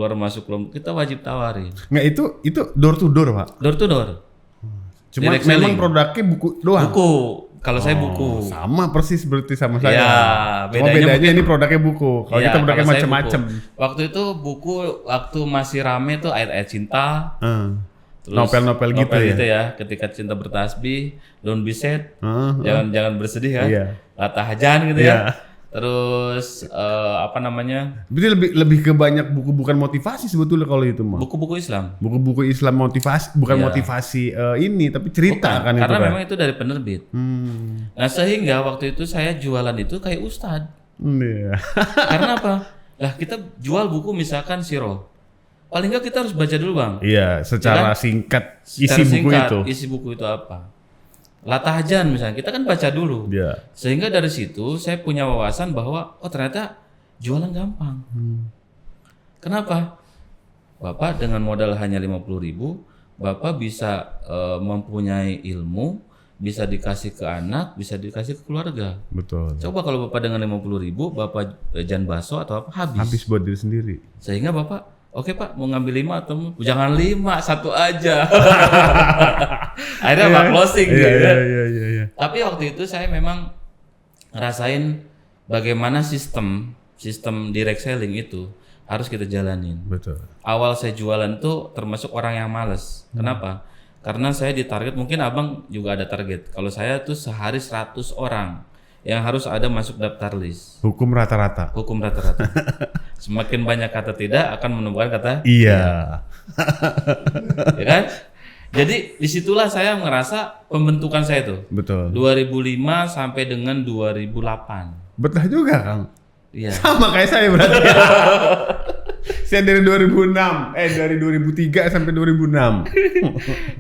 kita wajib tawarin. Nggak itu door to door Pak. Door to door. Cuma Direct memang selling. produknya buku doang. Buku. Kalau saya buku. Sama persis berarti sama saya. Ya, Cuma bedanya ini produknya buku. Kalau Iya, kita produknya kalau saya macam-macam. buku. Waktu itu buku waktu masih rame tuh ayat-ayat cinta. Terus Novel-novel gitu ya. Ketika cinta bertasbih, don't be sad. Heeh. Jangan bersedih kan. Iya. Latahajan gitu Iya. ya. Terus apa namanya? Berarti lebih ke banyak buku bukan motivasi sebetulnya kalau itu mah. Buku-buku Islam. Buku-buku Islam motivasi bukan motivasi ini tapi cerita kan itu Karena kan. memang itu dari penerbit. Nah, sehingga waktu itu saya jualan itu kayak ustad. Iya. Karena apa? Lah kita jual buku misalkan siro. Paling nggak kita harus baca dulu Bang. Iya, secara singkat Secara isi buku singkat, itu. Isi buku itu apa? Latahajan misalnya, kita kan baca dulu. Iya. Sehingga dari situ saya punya wawasan bahwa oh ternyata jualan gampang. Kenapa? Bapak dengan modal hanya 50.000, Bapak bisa mempunyai ilmu, bisa dikasih ke anak, bisa dikasih ke keluarga. Betul. Coba kalau Bapak dengan 50.000, Bapak jajan bakso atau apa Habis buat diri sendiri. Sehingga Bapak, oke Pak, mau ngambil 5 atau jangan 5, 1 aja. Akhirnya Pak closing gitu ya. Iya. Tapi waktu itu saya memang ngerasain bagaimana sistem direct selling itu harus kita jalanin. Betul. Awal saya jualan tuh termasuk orang yang males. Kenapa? Karena saya ditarget, mungkin Abang juga ada target. Kalau saya tuh sehari 100 orang yang harus ada masuk daftar list. Hukum rata-rata. Hukum rata-rata. Semakin banyak kata tidak akan menemukan kata Iya. ya kan? Jadi disitulah saya merasa pembentukan saya tuh. Betul. 2005 sampai dengan 2008. Betah juga, Kang. Iya. Sama kayak saya berarti. Saya dari 2006, dari 2003 sampai 2006.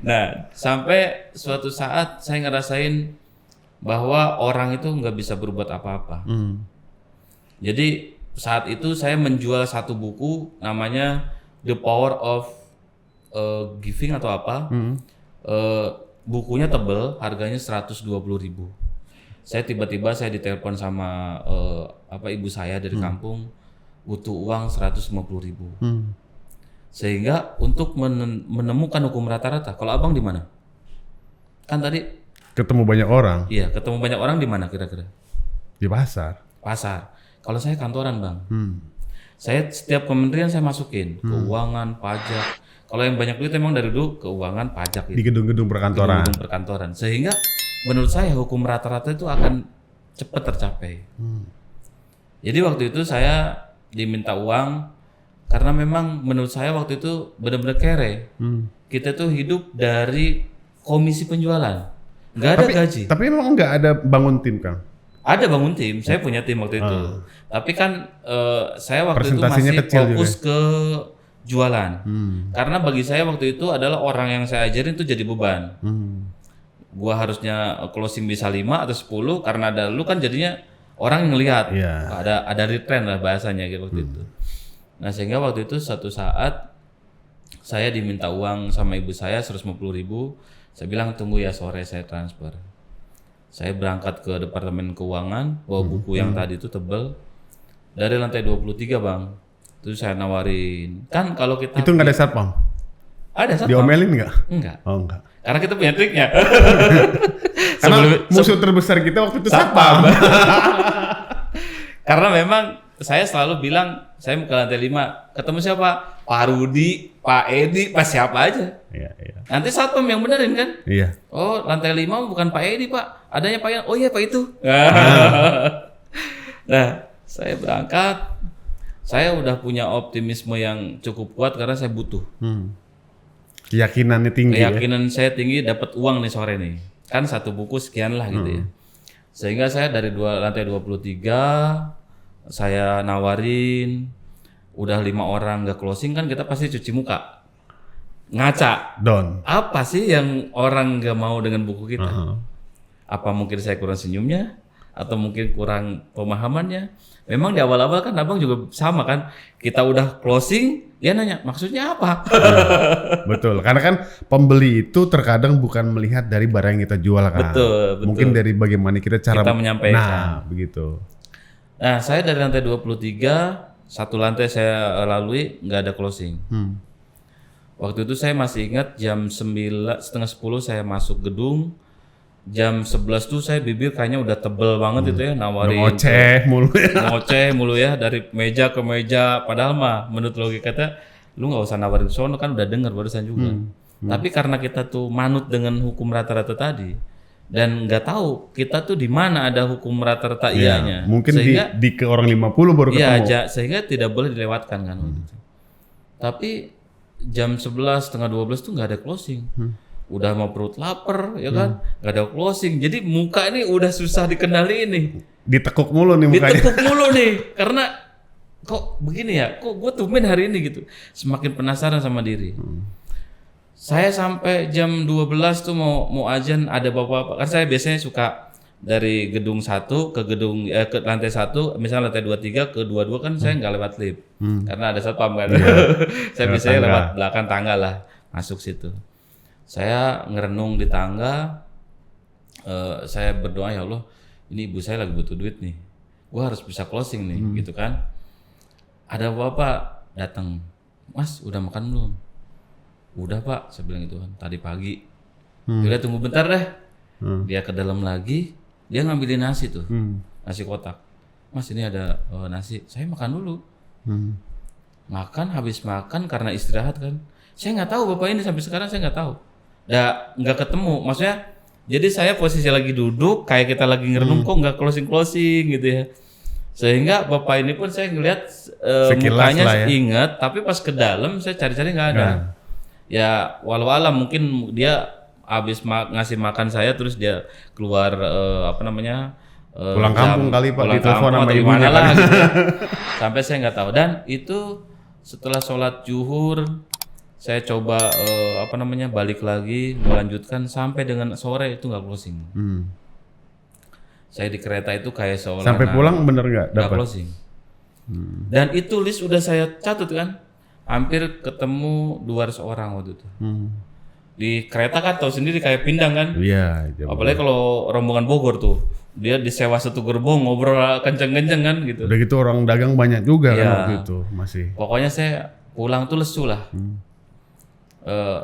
Nah, sampai suatu saat saya ngerasain bahwa orang itu nggak bisa berbuat apa-apa. Jadi saat itu saya menjual satu buku namanya The Power of Giving atau apa. Bukunya tebel, harganya 120.000. Saya tiba-tiba saya ditelepon sama ibu saya dari kampung, butuh uang 150.000. Sehingga untuk menemukan hukum rata-rata, kalau Abang di mana? Kan tadi Ketemu banyak orang Iya, ketemu banyak orang di mana kira-kira? di pasar. Pasar. Kalau saya kantoran, Bang. Saya setiap kementerian saya masukin, keuangan, pajak. Kalau yang banyak duit emang dari dulu keuangan, pajak Di gedung-gedung perkantoran. gedung perkantoran. Sehingga menurut saya hukum rata-rata itu akan cepat tercapai. Jadi waktu itu saya diminta uang karena memang menurut saya waktu itu benar-benar kere. Kita tuh hidup dari komisi penjualan, nggak ada gaji. Tapi memang nggak ada bangun tim, Kang. Ada bangun tim, saya punya tim waktu itu. Tapi kan saya waktu itu Presentasinya masih kecil fokus ke jualan. Karena bagi saya waktu itu adalah orang yang saya ajarin itu jadi beban. Gua harusnya closing bisa 5 atau 10 karena ada lu kan jadinya orang yang ngelihat. Iya. Ada retrend lah bahasanya gitu waktu itu. Nah, sehingga waktu itu satu saat saya diminta uang sama ibu saya 150.000. Saya bilang tunggu ya, sore saya transfer. Saya berangkat ke departemen keuangan, bawa buku yang tadi itu tebel. Dari lantai 23, Bang. Terus saya nawarin. Kan kalau kita Itu nggak ada satpam? ada satpam. Diomelin nggak? Enggak. Oh enggak. Karena kita punya triknya. Karena musuh terbesar kita waktu itu satpam. Karena memang saya selalu bilang, saya mau ke lantai 5, ketemu siapa? Pak Rudi, Pak Edi, Pak siapa aja. Iya, iya. Nanti satpam yang benerin kan? Iya. Oh, lantai 5 bukan Pak Edi, Pak. Adanya Pak Yan. Oh iya, Pak itu. Nah, saya berangkat. Saya udah punya optimisme yang cukup kuat karena saya butuh. Keyakinannya tinggi. Keyakinan saya tinggi dapat uang nih sore nih. Kan satu buku sekian lah gitu ya. Sehingga saya dari lantai 23 saya nawarin, udah 5 orang nggak closing kan kita pasti cuci muka. Ngaca. Down. Apa sih yang orang nggak mau dengan buku kita? Apa mungkin saya kurang senyumnya? Atau mungkin kurang pemahamannya? Memang di awal-awal kan abang juga sama kan. Kita udah closing, dia nanya maksudnya apa? Betul. Karena kan pembeli itu terkadang bukan melihat dari barang yang kita jual kan. Betul. Mungkin dari bagaimana kita cara Kita menyampaikan. Nah, begitu. Nah, saya dari lantai 23, satu lantai saya lalui nggak ada closing. Waktu itu saya masih ingat jam 9, setengah 10 saya masuk gedung. Jam 11 tuh saya bibir kayaknya udah tebel banget itu ya, nawarin. Ngoceh mulu ya. Ngoceh mulu ya, dari meja ke meja. Padahal mah menurut logika kata, lu nggak usah nawarin sono kan udah denger barusan juga. Tapi karena kita tuh manut dengan hukum rata-rata tadi, dan nggak tahu kita tuh di mana ada hukum rata-rata ianya. Mungkin sehingga, di ke orang 50 baru ketemu. iya, sehingga tidak boleh dilewatkan kan. Tapi jam 11, setengah 12 tuh nggak ada closing. Udah mau perut lapar ya kan, nggak ada closing. Jadi muka ini udah susah dikendaliin nih. Ditekuk mulu nih mukanya. Ditekuk mulu nih, karena kok begini ya, kok gue tumben hari ini gitu. Semakin penasaran sama diri. Saya sampai jam 12 tuh mau azan ada bapak-bapak. Kan saya biasanya suka dari gedung 1 ke gedung ke lantai 1, misalnya lantai 23 ke 22 kan saya nggak lewat lift. Karena ada satpam kan. Saya biasanya lewat belakang tangga lah, masuk situ. Saya ngerenung di tangga, saya berdoa, ya Allah, ini ibu saya lagi butuh duit nih, gua harus bisa closing nih, gitu kan. Ada bapak datang, Mas udah makan belum? Udah Pak, saya bilang gitu kan, tadi pagi. Dia tunggu bentar deh, dia ke dalam lagi, dia ngambilin nasi tuh, nasi kotak. Mas ini ada nasi, saya makan dulu. Makan, habis makan karena istirahat kan. Saya nggak tahu bapak ini sampai sekarang saya nggak tahu. Nggak ketemu, maksudnya jadi saya posisi lagi duduk kayak kita lagi ngerenung kok nggak closing gitu ya, sehingga bapak ini pun saya ngelihat mukanya ingat, tapi pas ke dalam saya cari-cari nggak ada. Ya walau alam mungkin dia habis ngasih makan saya terus dia keluar pulang kampung kali Pak, ditelepon sama ibunya lah gitu ya. Sampai saya nggak tahu. Dan itu setelah sholat zuhur saya coba balik lagi melanjutkan sampai dengan sore itu nggak closing. Saya di kereta itu kayak seolah sampai pulang bener nggak dapat closing. Dan itu list udah saya catat kan, hampir ketemu 200 orang waktu itu. Di kereta kan tahu sendiri kayak pindang kan. Iya. Apalagi kalau rombongan Bogor tuh, dia disewa satu gerbong ngobrol kenceng-kenceng kan gitu. Udah gitu orang dagang banyak juga kan waktu itu masih. Pokoknya saya pulang tuh lesu lah.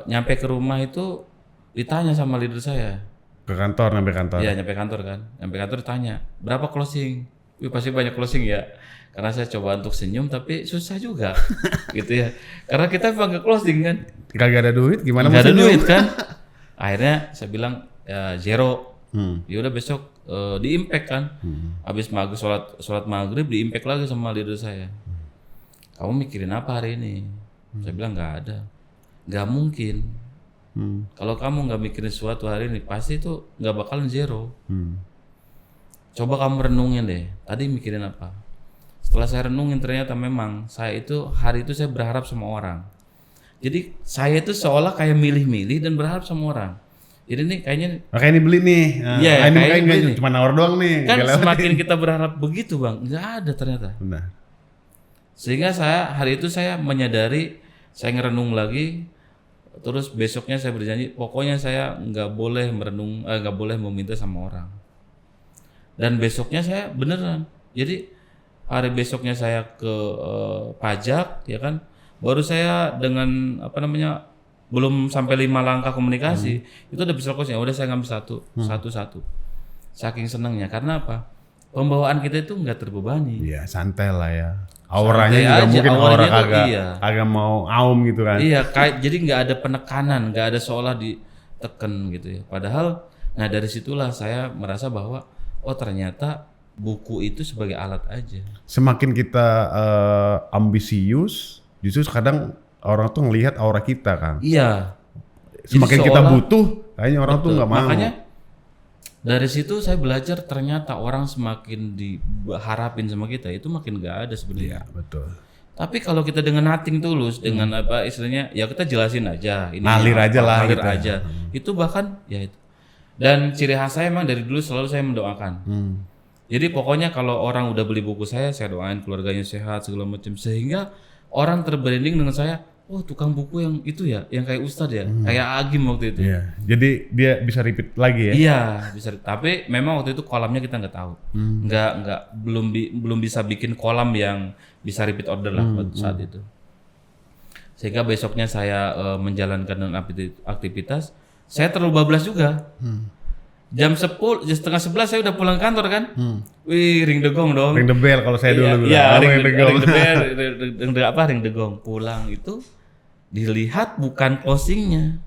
Nyampe ke rumah itu ditanya sama leader saya, Ke kantor, sampai kantor. Iya, nyampe kantor kan. Nyampe kantor ditanya, berapa closing? Wih, pasti banyak closing ya. Karena saya coba untuk senyum tapi susah juga. Gitu ya. Karena kita memang nggak closing kan. Kagak ada duit, gimana Nggak mau ada senyum? duit kan. Akhirnya saya bilang ya zero. Ya udah besok di impact kan. Habis maghrib sholat maghrib di impact lagi sama leader saya. Kamu mikirin apa hari ini? Saya bilang nggak ada. Nggak mungkin. Kalau kamu nggak mikirin sesuatu hari ini, pasti itu nggak bakalan zero. Coba kamu renungin deh. Tadi mikirin apa? Setelah saya renungin ternyata memang saya itu hari itu saya berharap sama orang. Jadi saya itu seolah kayak milih-milih dan berharap sama orang. Jadi ini kayaknya Oke, ini beli nih. Nah, Iya, ini kayaknya kayaknya beli nih. cuma nawar doang nih. kan nggak lewat. semakin kita berharap begitu bang, nggak ada ternyata. Benar. Sehingga saya hari itu saya menyadari, saya ngerenung lagi. Terus besoknya saya berjanji, pokoknya saya nggak boleh nggak boleh meminta sama orang. Dan besoknya saya beneran. Jadi hari besoknya saya ke pajak, ya kan, baru saya dengan belum sampai 5 langkah komunikasi, itu udah bisa closing. Udah saya ngambil satu. Saking senangnya, karena apa? Pembawaan kita itu nggak terbebani. Iya, santai lah ya. Auranya Santai juga aja, mungkin auranya aura tuh kagak iya. agak mau aum gitu kan. Iya, jadi nggak ada penekanan, nggak ada seolah diteken gitu ya. Padahal, nah dari situlah saya merasa bahwa oh ternyata buku itu sebagai alat aja. Semakin kita ambisius, justru kadang orang tuh ngelihat aura kita kan. Iya. Semakin Jadi kita seolah- butuh, kayaknya orang tuh nggak mau. Makanya dari situ saya belajar ternyata orang semakin diharapin sama kita itu makin nggak ada sebenarnya. Iya, betul. Tapi kalau kita dengan nothing tulus, dengan apa istilahnya, ya kita jelasin aja. Ini Ngalir apa, aja lah ngalir gitu. aja. Itu bahkan ya itu. Dan ciri khas saya emang dari dulu selalu saya mendoakan. Jadi pokoknya kalau orang udah beli buku saya doain keluarganya sehat segala macam, sehingga orang terbranding dengan saya, oh tukang buku yang itu ya, yang kayak Ustadz ya, kayak Agim waktu itu. Iya. Jadi dia bisa repeat lagi ya. Iya bisa, tapi memang waktu itu kolamnya kita nggak tahu, belum bisa bikin kolam yang bisa repeat order lah waktu saat itu. Sehingga besoknya saya menjalankan dengan aktivitas, saya terlalu bablas juga. Jam 10, jam setengah 11 saya udah pulang kantor kan. Wih, ring the gong dong. Ring the bell kalau saya dulu bilang. Iya, Oh, ring the gong. the bell, ring the gong. Pulang itu dilihat bukan closingnya.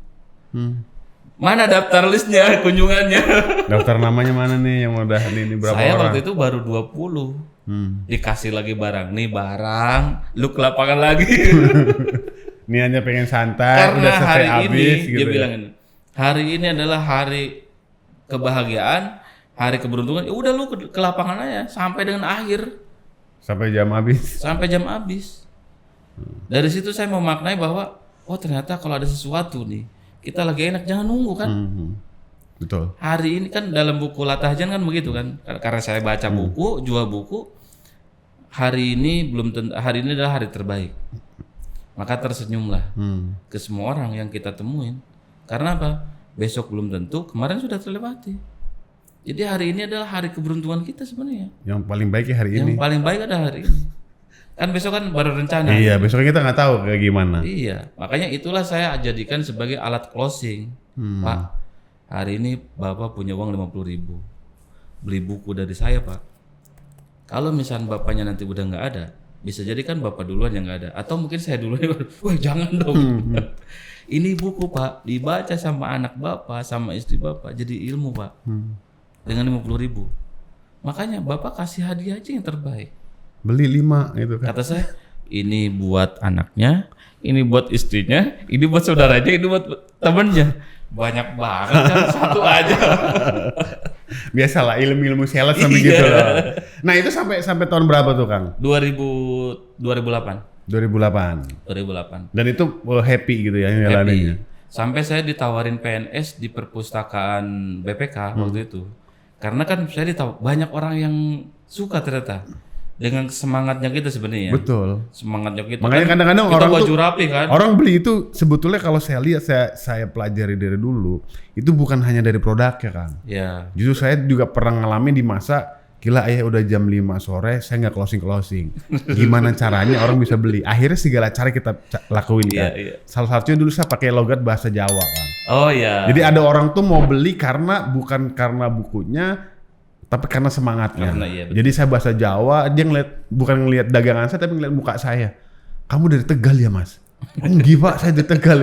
Mana daftar listnya, kunjungannya? Daftar namanya mana nih yang udah ini berapa Saya orang? waktu itu baru 20. Dikasih lagi barang. Nih barang, lu ke lapangan lagi. Ini hanya pengen santai, Karena udah selesai hari ini, habis dia gitu. bilang ini, hari ini adalah hari kebahagiaan, hari keberuntungan. Ya udah lu ke lapangan aja sampai dengan akhir, Sampai jam habis. sampai jam habis. Dari situ saya memaknai bahwa oh ternyata kalau ada sesuatu nih, kita lagi enak jangan nunggu kan. Betul. Hari ini kan dalam buku Latahjan kan begitu kan. Karena saya baca buku, jual buku. Hari ini hari ini adalah hari terbaik. Maka tersenyumlah ke semua orang yang kita temuin. Karena apa? Besok belum tentu, kemarin sudah terlewati. Jadi hari ini adalah hari keberuntungan kita sebenarnya. Yang paling baik ya hari Yang ini. paling baik adalah hari ini. Kan besok kan baru rencana. Iya, besoknya kita nggak tahu kayak gimana. Iya, makanya itulah saya jadikan sebagai alat closing. Pak, hari ini Bapak punya uang 50.000. Beli buku dari saya, Pak. Kalau misalnya Bapaknya nanti udah nggak ada, bisa jadi kan Bapak duluan yang nggak ada. Atau mungkin saya duluan yang wah jangan dong. Ini buku Pak, dibaca sama anak Bapak, sama istri Bapak. Jadi ilmu Pak. Dengan 50.000. Makanya Bapak kasih hadiah aja yang terbaik. Beli 5 gitu kan. Kata saya, ini buat anaknya, ini buat istrinya, ini buat saudaranya, ini buat temennya. Banyak banget kan, satu aja. Biasalah ilmu-ilmu sales sampai gitu loh. Nah, itu sampai tahun berapa tuh, Kang? 2008. 2008. Dan itu happy gitu ya jalaninnya. Sampai saya ditawarin PNS di perpustakaan BPK waktu itu. Karena kan saya banyak orang yang suka ternyata dengan semangatnya kita sebenarnya. Betul. Semangatnya kita. Makanya kan kadang-kadang kita orang baju tuh rapi kan. Orang beli itu sebetulnya kalau saya lihat saya pelajari dari dulu, itu bukan hanya dari produknya kan. Ya. Justru saya juga pernah ngalamin di masa gila ya udah jam 5 sore saya nggak closing. Gimana caranya orang bisa beli? Akhirnya segala cara kita lakuin kan. Salah satunya dulu saya pakai logat bahasa Jawa kan. Oh iya. Jadi ada orang tuh mau beli bukan karena bukunya, tapi karena semangatnya. Jadi saya bahasa Jawa, dia bukan ngelihat dagangan saya, tapi ngelihat muka saya. Kamu dari Tegal ya mas? Enggak pak, saya dari Tegal.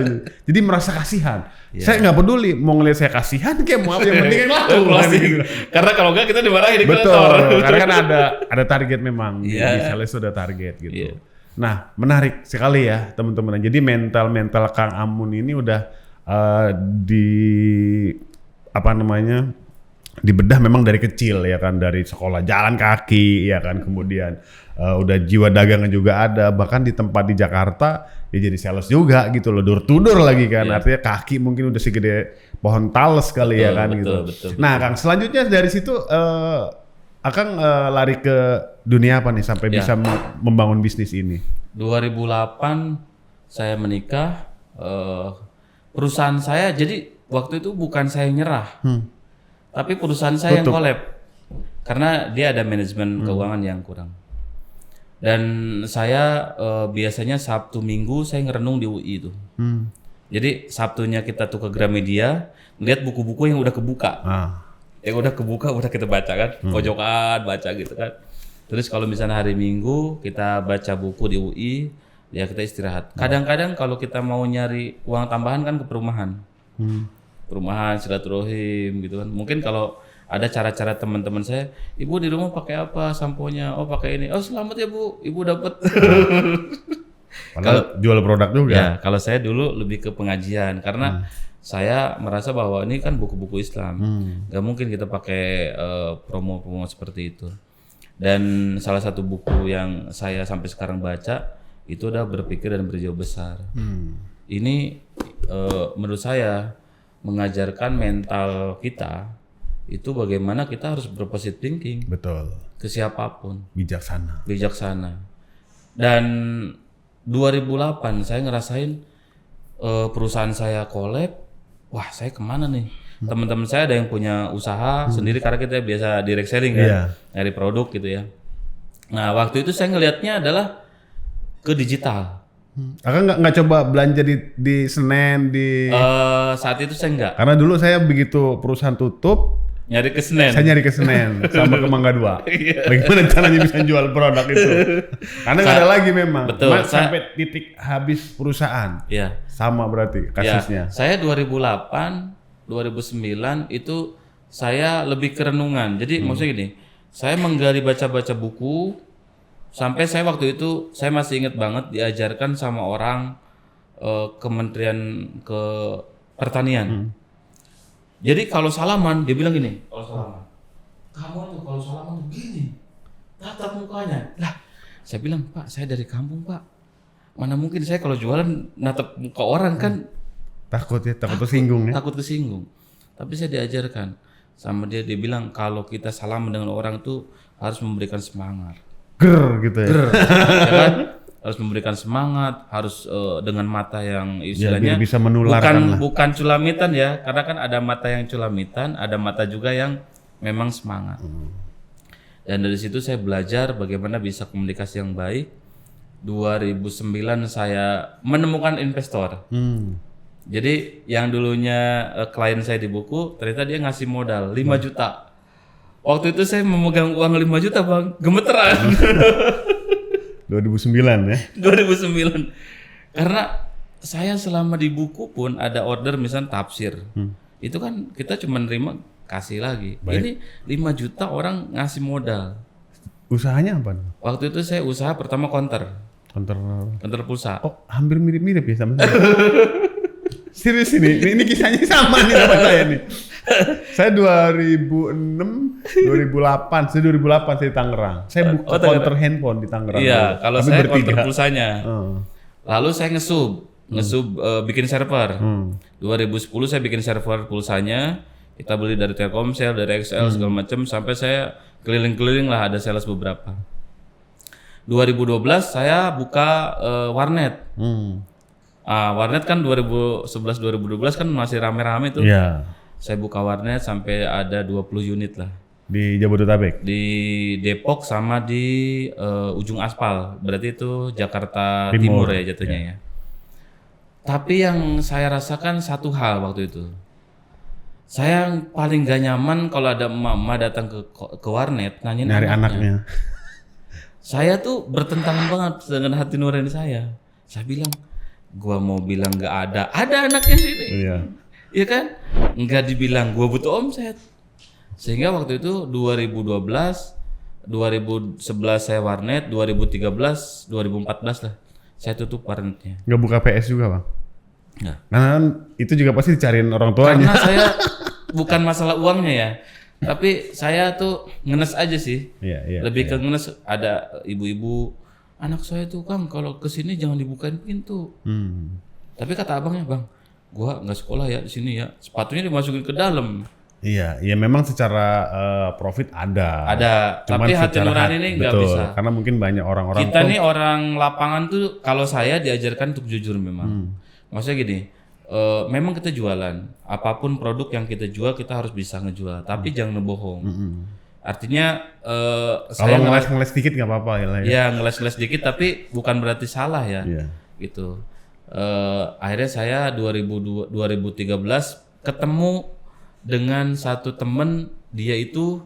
Jadi merasa kasihan. Saya nggak peduli mau ngelihat saya kasihan kayak mau apa, yang penting laku. Gitu. Karena kalau enggak kita dimarahin. Betul, karena kan ada target memang. Di sales itu ada target gitu. Nah menarik sekali ya teman-teman. Jadi mental Kang Amun ini udah dibedah memang dari kecil ya kan, dari sekolah jalan kaki ya kan, kemudian udah jiwa dagangan juga ada, bahkan di tempat di Jakarta ya jadi sales juga gitu loh, door to door lagi kan, artinya kaki mungkin udah segede pohon tales kali ya kan gitu. Betul. Nah Kang, selanjutnya dari situ Akang lari ke dunia apa nih sampai bisa membangun bisnis ini? 2008 saya menikah, perusahaan saya, jadi waktu itu bukan saya nyerah. Tapi perusahaan saya yang collab karena dia ada manajemen keuangan yang kurang. Dan saya biasanya Sabtu Minggu saya ngerenung di UI itu. Jadi Sabtunya kita tuh ke Gramedia, lihat buku-buku yang udah kebuka. Yang udah kebuka udah kita baca kan, pojokan baca gitu kan. Terus kalau misalnya hari Minggu kita baca buku di UI, ya kita istirahat. Kadang-kadang kalau kita mau nyari uang tambahan kan ke perumahan. Perumahan, silaturahim gitu kan. Mungkin kalau ada cara-cara teman-teman saya, ibu di rumah pakai apa samponya? Oh pakai ini. Oh selamat ya bu, ibu dapat. Kalau jual produk juga. Ya kalau saya dulu lebih ke pengajian karena saya merasa bahwa ini kan buku-buku Islam, gak mungkin kita pakai promo-promo seperti itu. Dan salah satu buku yang saya sampai sekarang baca itu udah Berpikir dan Berjiwa Besar. Ini menurut saya mengajarkan mental kita itu bagaimana kita harus berpositive thinking. Betul. Ke siapapun. Bijaksana. Dan 2008 saya ngerasain perusahaan saya collab. Wah saya kemana nih? Teman-teman saya ada yang punya usaha sendiri karena kita biasa direct selling kan, dari produk gitu ya. Nah waktu itu saya ngelihatnya adalah ke digital. Akang nggak coba belanja di Senen di saat itu saya enggak. Karena dulu saya begitu perusahaan tutup nyari ke Senen. Saya nyari ke Senen sama ke Mangga 2. Bagaimana caranya bisa jual produk itu? Karena nggak ada lagi memang. Betul. Sampai titik habis perusahaan. Iya. Sama berarti kasusnya. Ya, saya 2008, 2009 itu saya lebih ke renungan. Jadi maksudnya gini, saya menggali baca-baca buku. Sampai saya waktu itu, saya masih ingat banget diajarkan sama orang Kementerian Pertanian. Jadi kalau salaman, dia bilang gini, kalau salaman, kamu tuh kalau salaman begini, tatap mukanya. Lah, saya bilang, Pak, saya dari kampung, Pak. Mana mungkin saya kalau jualan natap muka orang kan. Takut tersinggung ya? Takut kesinggung. Tapi saya diajarkan sama dia bilang kalau kita salaman dengan orang tuh harus memberikan semangat. Gitu ya. Ya kan? Harus memberikan semangat, harus dengan mata yang istilahnya bisa menularkan bukan culamitan ya, karena kan ada mata yang culamitan, ada mata juga yang memang semangat. Dan dari situ saya belajar bagaimana bisa komunikasi yang baik. 2009 saya menemukan investor. Jadi yang dulunya klien saya di buku, ternyata dia ngasih modal 5 juta. Waktu itu saya memegang uang 5 juta bang, gemeteran. 2009 ya? 2009. Karena saya selama di buku pun ada order misalnya tafsir. Itu kan kita cuma nerima kasih lagi. Baik. Ini 5 juta orang ngasih modal. Usahanya apa? Waktu itu saya usaha pertama counter pulsa. Oh hampir mirip-mirip ya sama saya. Serius ini kisahnya sama nih sama saya nih. Saya 2006, 2008 saya di Tangerang. Saya buka counter handphone di Tangerang. Iya, kalau saya counter pulsanya. Lalu saya ngesub bikin server. 2010 saya bikin server pulsanya. Kita beli dari Telkomsel, dari XL segala macam sampai saya keliling-keliling lah, ada sales beberapa. 2012 saya buka warnet. Warnet kan 2011-2012 kan masih rame-rame tuh. Yeah. Saya buka warnet sampai ada 20 unit lah. Di Jabodetabek. Di Depok sama di ujung aspal. Berarti itu Jakarta Timur ya jatuhnya ya. Tapi yang saya rasakan satu hal waktu itu. Saya yang paling gak nyaman kalau ada mama datang ke warnet nanyain Nyari anaknya. Saya tuh bertentangan banget dengan hati nurani saya. Saya bilang, gua mau bilang gak ada anaknya sini. Iya. Iya kan? Enggak dibilang gua butuh omset. Sehingga waktu itu 2012, 2011 saya warnet, 2013, 2014 lah. Saya tutup warnetnya. Nggak buka PS juga bang? Nggak. Karena kan itu juga pasti dicariin orang tuanya. Karena saya bukan masalah uangnya ya. Tapi saya tuh ngenes aja sih. Iya. Lebih ke ngenes, ada ibu-ibu, anak saya tuh Kang kalau kesini jangan dibukain pintu. Tapi kata abangnya, bang, gua nggak sekolah ya di sini ya. Sepatunya dimasukin ke dalam. Iya, ya memang secara profit ada. Cuman Tapi hati secara nurani ini nggak betul, bisa. karena mungkin banyak orang-orang Kita nih orang lapangan tuh, kalau saya diajarkan untuk jujur memang. Maksudnya gini, memang kita jualan. Apapun produk yang kita jual kita harus bisa ngejual. Tapi jangan ngebohong. Artinya kalau ngeles dikit nggak apa-apa ya. Ya ngeles dikit, tapi bukan berarti salah ya. Iya. Gitu. Akhirnya saya 2013 ketemu dengan satu temen, dia itu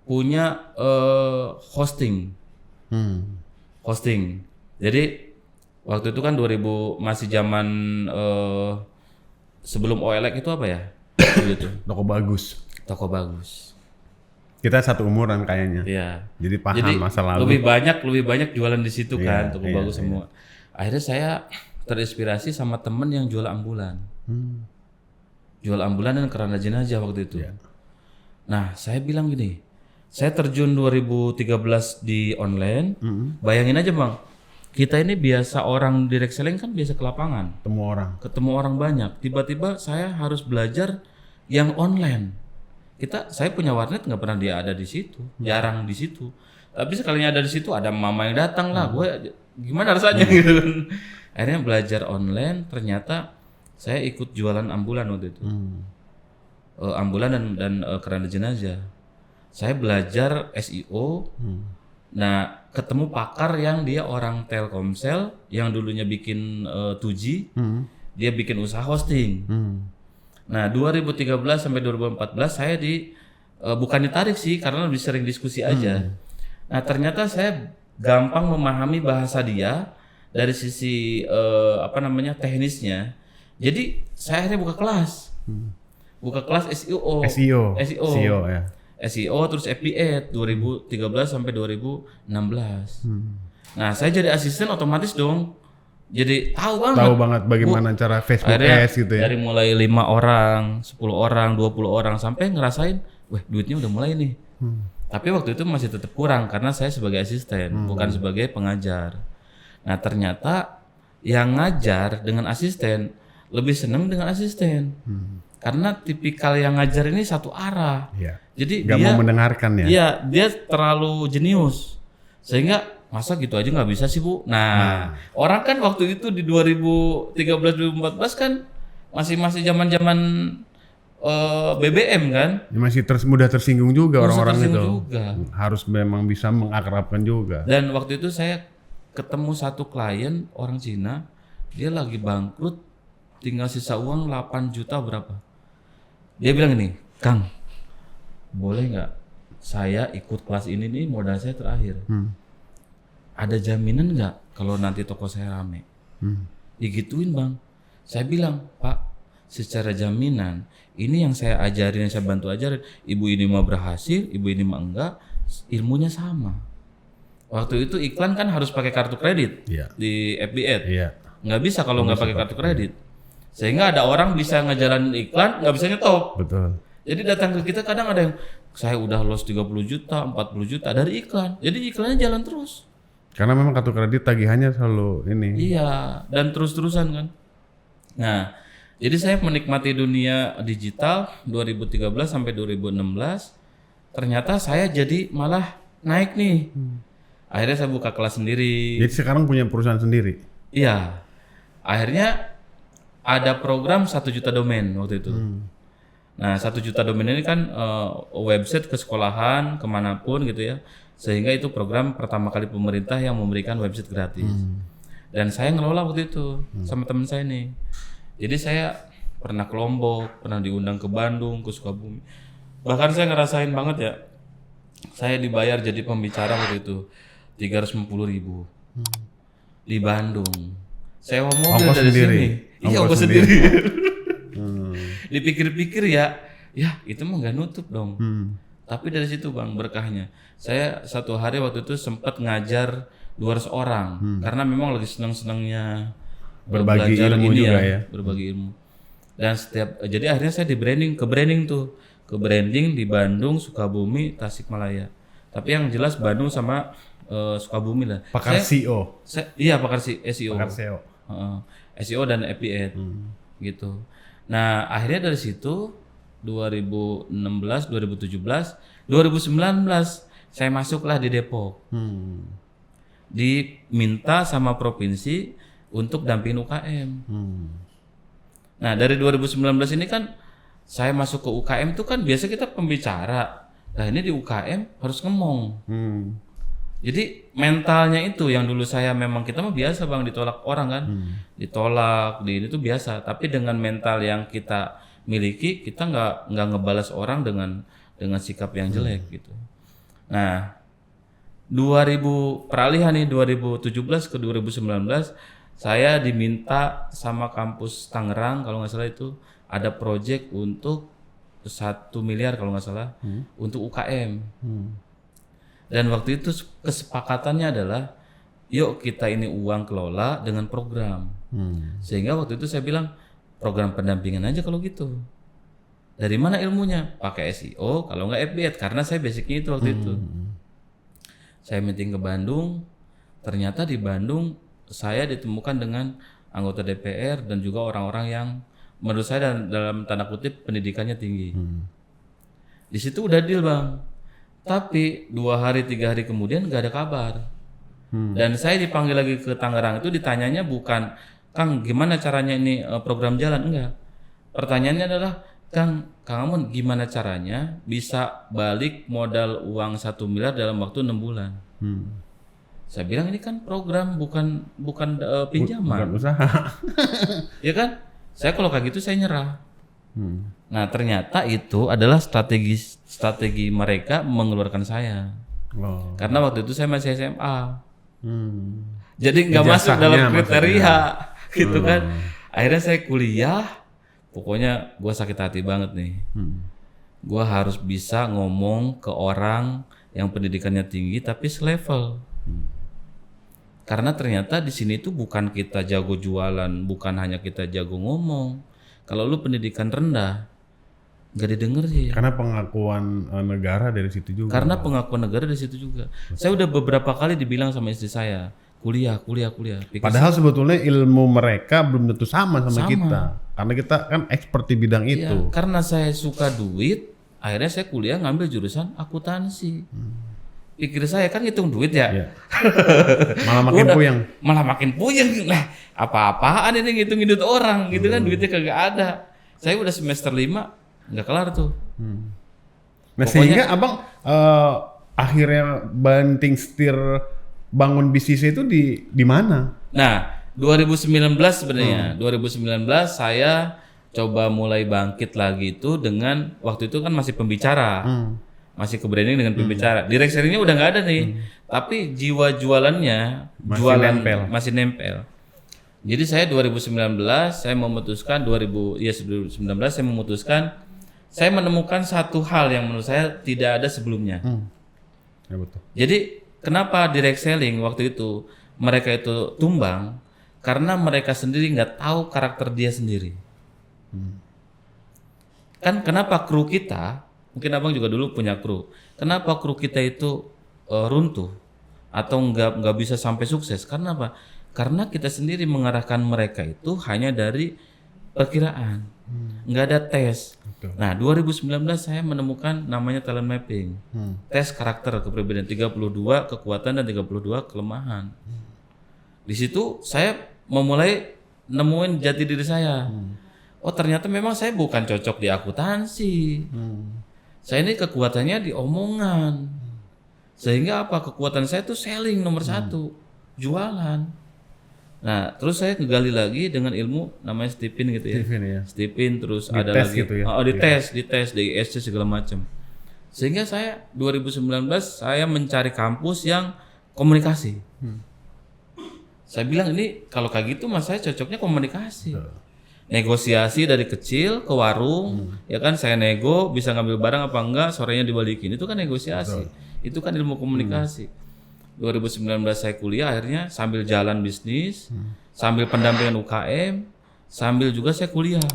punya hosting. Hosting. Jadi waktu itu kan 2000 masih zaman sebelum OLX itu apa ya? Gitu. Toko bagus. Kita satu umuran kayaknya. Iya. Jadi paham masa lalu. Lebih banyak jualan di situ kan, toko bagus semua. Akhirnya saya terinspirasi sama temen yang jual ambulan. Jual ambulan dan keranda jenazah waktu itu. Nah, saya bilang gini, saya terjun 2013 di online. Bayangin aja bang, kita ini biasa orang direct selling kan biasa ke lapangan. Ketemu orang banyak. Tiba-tiba saya harus belajar yang online. Saya punya warnet nggak pernah dia ada di situ, jarang di situ. Tapi sekalinya ada di situ ada mama yang datang lah, gue gimana rasanya gitu kan. Akhirnya belajar online, ternyata saya ikut jualan ambulan waktu itu. Ambulan dan keranda jenazah. Saya belajar SEO. Nah, ketemu pakar yang dia orang Telkomsel yang dulunya bikin 2G, dia bikin usaha hosting. Nah, 2013 sampai 2014 saya bukan ditarik sih karena lebih sering diskusi aja. Nah, ternyata saya gampang memahami bahasa dia dari sisi teknisnya. Jadi saya akhirnya buka kelas. Buka kelas SEO ya. SEO terus FB Ad 2013 sampai 2016. Nah, saya jadi asisten otomatis dong. Jadi tahu banget bagaimana cara Facebook Ads gitu ya. Dari mulai 5 orang, 10 orang, 20 orang sampai ngerasain, wah duitnya udah mulai nih. Tapi waktu itu masih tetap kurang karena saya sebagai asisten, bukan sebagai pengajar. Nah, ternyata yang ngajar dengan asisten lebih seneng dengan asisten. Karena tipikal yang ngajar ini satu arah. Jadi nggak mau mendengarkan ya. Iya, dia terlalu jenius. Sehingga masa gitu aja nggak bisa sih Bu. Nah, orang kan waktu itu di 2013-2014 kan masih zaman-zaman BBM kan. Masih mudah tersinggung juga orang-orang itu. Juga. Harus memang bisa mengakrabkan juga. Dan waktu itu saya ketemu satu klien orang Cina, dia lagi bangkrut, tinggal sisa uang 8 juta berapa. Dia bilang ini, Kang, boleh nggak saya ikut kelas ini nih, modal saya terakhir. Ada jaminan nggak kalau nanti toko saya rame? Digituin bang. Saya bilang, Pak, secara jaminan, ini yang saya ajarin, yang saya bantu ajarin. Ibu ini mah berhasil, ibu ini mah enggak, ilmunya sama. Waktu itu iklan kan harus pakai kartu kredit di FB Ad. Nggak bisa kalau nggak pakai kartu kredit. Sehingga ada orang bisa ngejalanin iklan, nggak bisa nyetop. Betul. Jadi datang ke kita kadang ada yang, saya udah loss 30 juta, 40 juta dari iklan. Jadi iklannya jalan terus. Karena memang kartu kredit tagihannya selalu ini. Iya, dan terus-terusan kan. Nah, jadi saya menikmati dunia digital 2013 sampai 2016. Ternyata saya jadi malah naik nih. Akhirnya saya buka kelas sendiri. Jadi sekarang punya perusahaan sendiri? Iya. Akhirnya ada program 1 juta domain waktu itu. Nah 1 juta domain ini kan website ke sekolahan kemanapun gitu ya, sehingga itu program pertama kali pemerintah yang memberikan website gratis. Dan saya ngelola waktu itu sama teman saya nih. Jadi saya pernah ke Lombok, pernah diundang ke Bandung, ke Sukabumi. Bahkan saya ngerasain banget ya, saya dibayar jadi pembicara waktu itu 350.000 di Bandung. Sewa mobil Ongkos dari sendiri. sini. Iya, ongkos sendiri. Dipikir-pikir ya itu mah nggak nutup dong. Tapi dari situ Bang berkahnya. Saya satu hari waktu itu sempat ngajar 200 orang karena memang lagi senang-senangnya Berbagi belajar ilmu ini juga ya. berbagi ilmu. Dan jadi akhirnya saya ke branding di Bandung, Sukabumi, Tasikmalaya. Tapi yang jelas Bandung sama Sukabumi lah. Pakar SEO. Iya pakar SEO. Pakar SEO. SEO dan affiliate gitu. Nah akhirnya dari situ 2016, 2017, 2019 saya masuklah di Depok. Diminta sama provinsi untuk dampingin UKM. Nah dari 2019 ini kan saya masuk ke UKM itu kan biasa kita pembicara. Nah ini di UKM harus ngomong. Jadi mentalnya itu yang dulu saya memang kita mah biasa Bang ditolak orang kan. Ditolak di ini tuh biasa, tapi dengan mental yang kita miliki kita nggak ngebalas orang dengan sikap yang jelek gitu. Nah, peralihan nih 2017 ke 2019 saya diminta sama kampus Tangerang kalau nggak salah itu ada proyek untuk 1 miliar kalau nggak salah untuk UKM. Dan waktu itu kesepakatannya adalah yuk kita ini uang kelola dengan program. Sehingga waktu itu saya bilang program pendampingan aja kalau gitu. Dari mana ilmunya? Pakai SEO kalau nggak affiliate karena saya basicnya itu waktu itu. Saya meeting ke Bandung, ternyata di Bandung saya ditemukan dengan anggota DPR dan juga orang-orang yang menurut saya dalam tanda kutip pendidikannya tinggi. Di situ udah deal Bang. Tapi 2 hari 3 hari kemudian nggak ada kabar. Dan saya dipanggil lagi ke Tangerang itu ditanyanya bukan Kang gimana caranya ini program jalan, enggak. Pertanyaannya adalah Kang Amun gimana caranya bisa balik modal uang 1 miliar dalam waktu 6 bulan. Saya bilang ini kan program bukan pinjaman. Bukan usaha. Ya kan? Saya kalau kayak gitu saya nyerah. Nah ternyata itu adalah strategi mereka mengeluarkan saya. Karena waktu itu saya masih SMA. Jadi nggak masuk dalam kriteria gitu kan. Akhirnya saya kuliah, pokoknya gue sakit hati banget nih. Gue harus bisa ngomong ke orang yang pendidikannya tinggi tapi selevel. Karena ternyata di sini tuh bukan kita jago jualan, bukan hanya kita jago ngomong. Kalau lu pendidikan rendah, nggak didengar sih. Karena pengakuan negara dari situ juga. Karena pengakuan negara dari situ juga. Saya udah beberapa kali dibilang sama istri saya, kuliah. Padahal sebetulnya ilmu mereka belum tentu sama kita. Karena kita kan expert di bidang itu. Karena saya suka duit, akhirnya saya kuliah ngambil jurusan akuntansi. Pikir saya kan hitung duit ya. Malah makin puyeng. Nah, apa-apaan ini ngitungin duit orang gitu kan, duitnya kagak ada. Saya udah semester 5 nggak kelar tuh. Nah sehingga abang akhirnya banting setir bangun bisnis itu di mana? Nah 2019 sebenarnya 2019 saya coba mulai bangkit lagi itu dengan waktu itu kan masih pembicara. Masih ke branding dengan pembicara. Direct selling-nya udah nggak ada nih. Tapi jiwa jualannya masih nempel. Jadi saya 2019 saya memutuskan 2019 saya memutuskan saya menemukan satu hal yang menurut saya tidak ada sebelumnya. Ya, betul. Jadi kenapa direct selling waktu itu mereka itu tumbang? Karena mereka sendiri nggak tahu karakter dia sendiri. Kan kenapa kru kita, mungkin abang juga dulu punya kru. Kenapa kru kita itu runtuh atau nggak bisa sampai sukses? Karena apa? Karena kita sendiri mengarahkan mereka itu hanya dari perkiraan, nggak ada tes. Betul. Nah 2019 saya menemukan namanya talent mapping, tes karakter kepribadian 32 kekuatan dan 32 kelemahan. Di situ saya memulai nemuin jati diri saya. oh ternyata memang saya bukan cocok di akuntansi. Saya ini kekuatannya di omongan. Sehingga apa? Kekuatan saya tuh selling nomor satu, jualan. Nah, terus saya gali lagi dengan ilmu namanya Stephen gitu ya. Stephen terus ada lagi. Gitu ya? Dites, DISC segala macam. Sehingga saya 2019 saya mencari kampus yang komunikasi. Saya bilang ini kalau kayak gitu mas saya cocoknya komunikasi. Negosiasi dari kecil ke warung, ya kan saya nego bisa ngambil barang apa enggak, sorenya dibalikin. Itu kan negosiasi. Itu kan ilmu komunikasi. 2019 saya kuliah akhirnya sambil jalan bisnis, sambil pendampingan UKM, sambil juga saya kuliah.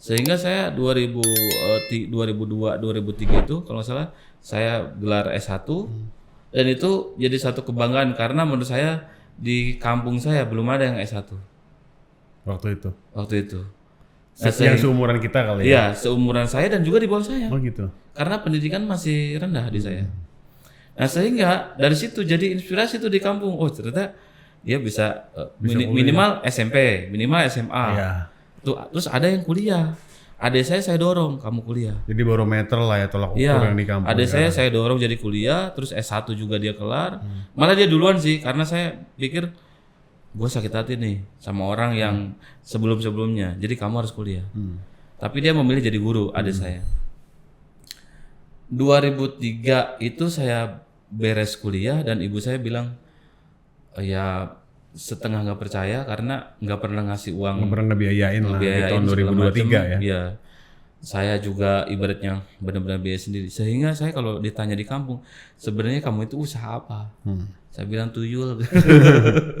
Sehingga saya 2002 2003 itu kalau nggak salah saya gelar S1 dan itu jadi satu kebanggaan karena menurut saya di kampung saya belum ada yang S1. Waktu itu. Nah, yang seumuran kita kali ya? Iya, seumuran saya dan juga di bawah saya. Oh gitu. Karena pendidikan masih rendah di saya. Nah sehingga dari situ jadi inspirasi tuh di kampung. Oh ternyata dia bisa, minimal SMP, minimal SMA. Iya. Terus ada yang kuliah. Adik saya dorong kamu kuliah. Jadi barometer lah ya tolak ukur yang di kampung. Adik saya dorong jadi kuliah, terus S1 juga dia kelar. Malah dia duluan sih karena saya pikir gue sakit hati nih sama orang yang sebelum-sebelumnya. Jadi kamu harus kuliah. Tapi dia memilih jadi guru adik saya. 2003 itu saya beres kuliah dan ibu saya bilang ya setengah nggak percaya karena nggak pernah ngasih uang. Nggak pernah ngebiayain lah di tahun 2023 ya. Iya. Saya juga ibaratnya benar-benar biaya sendiri. Sehingga saya kalau ditanya di kampung, sebenarnya kamu itu usaha apa? Saya bilang tuyul.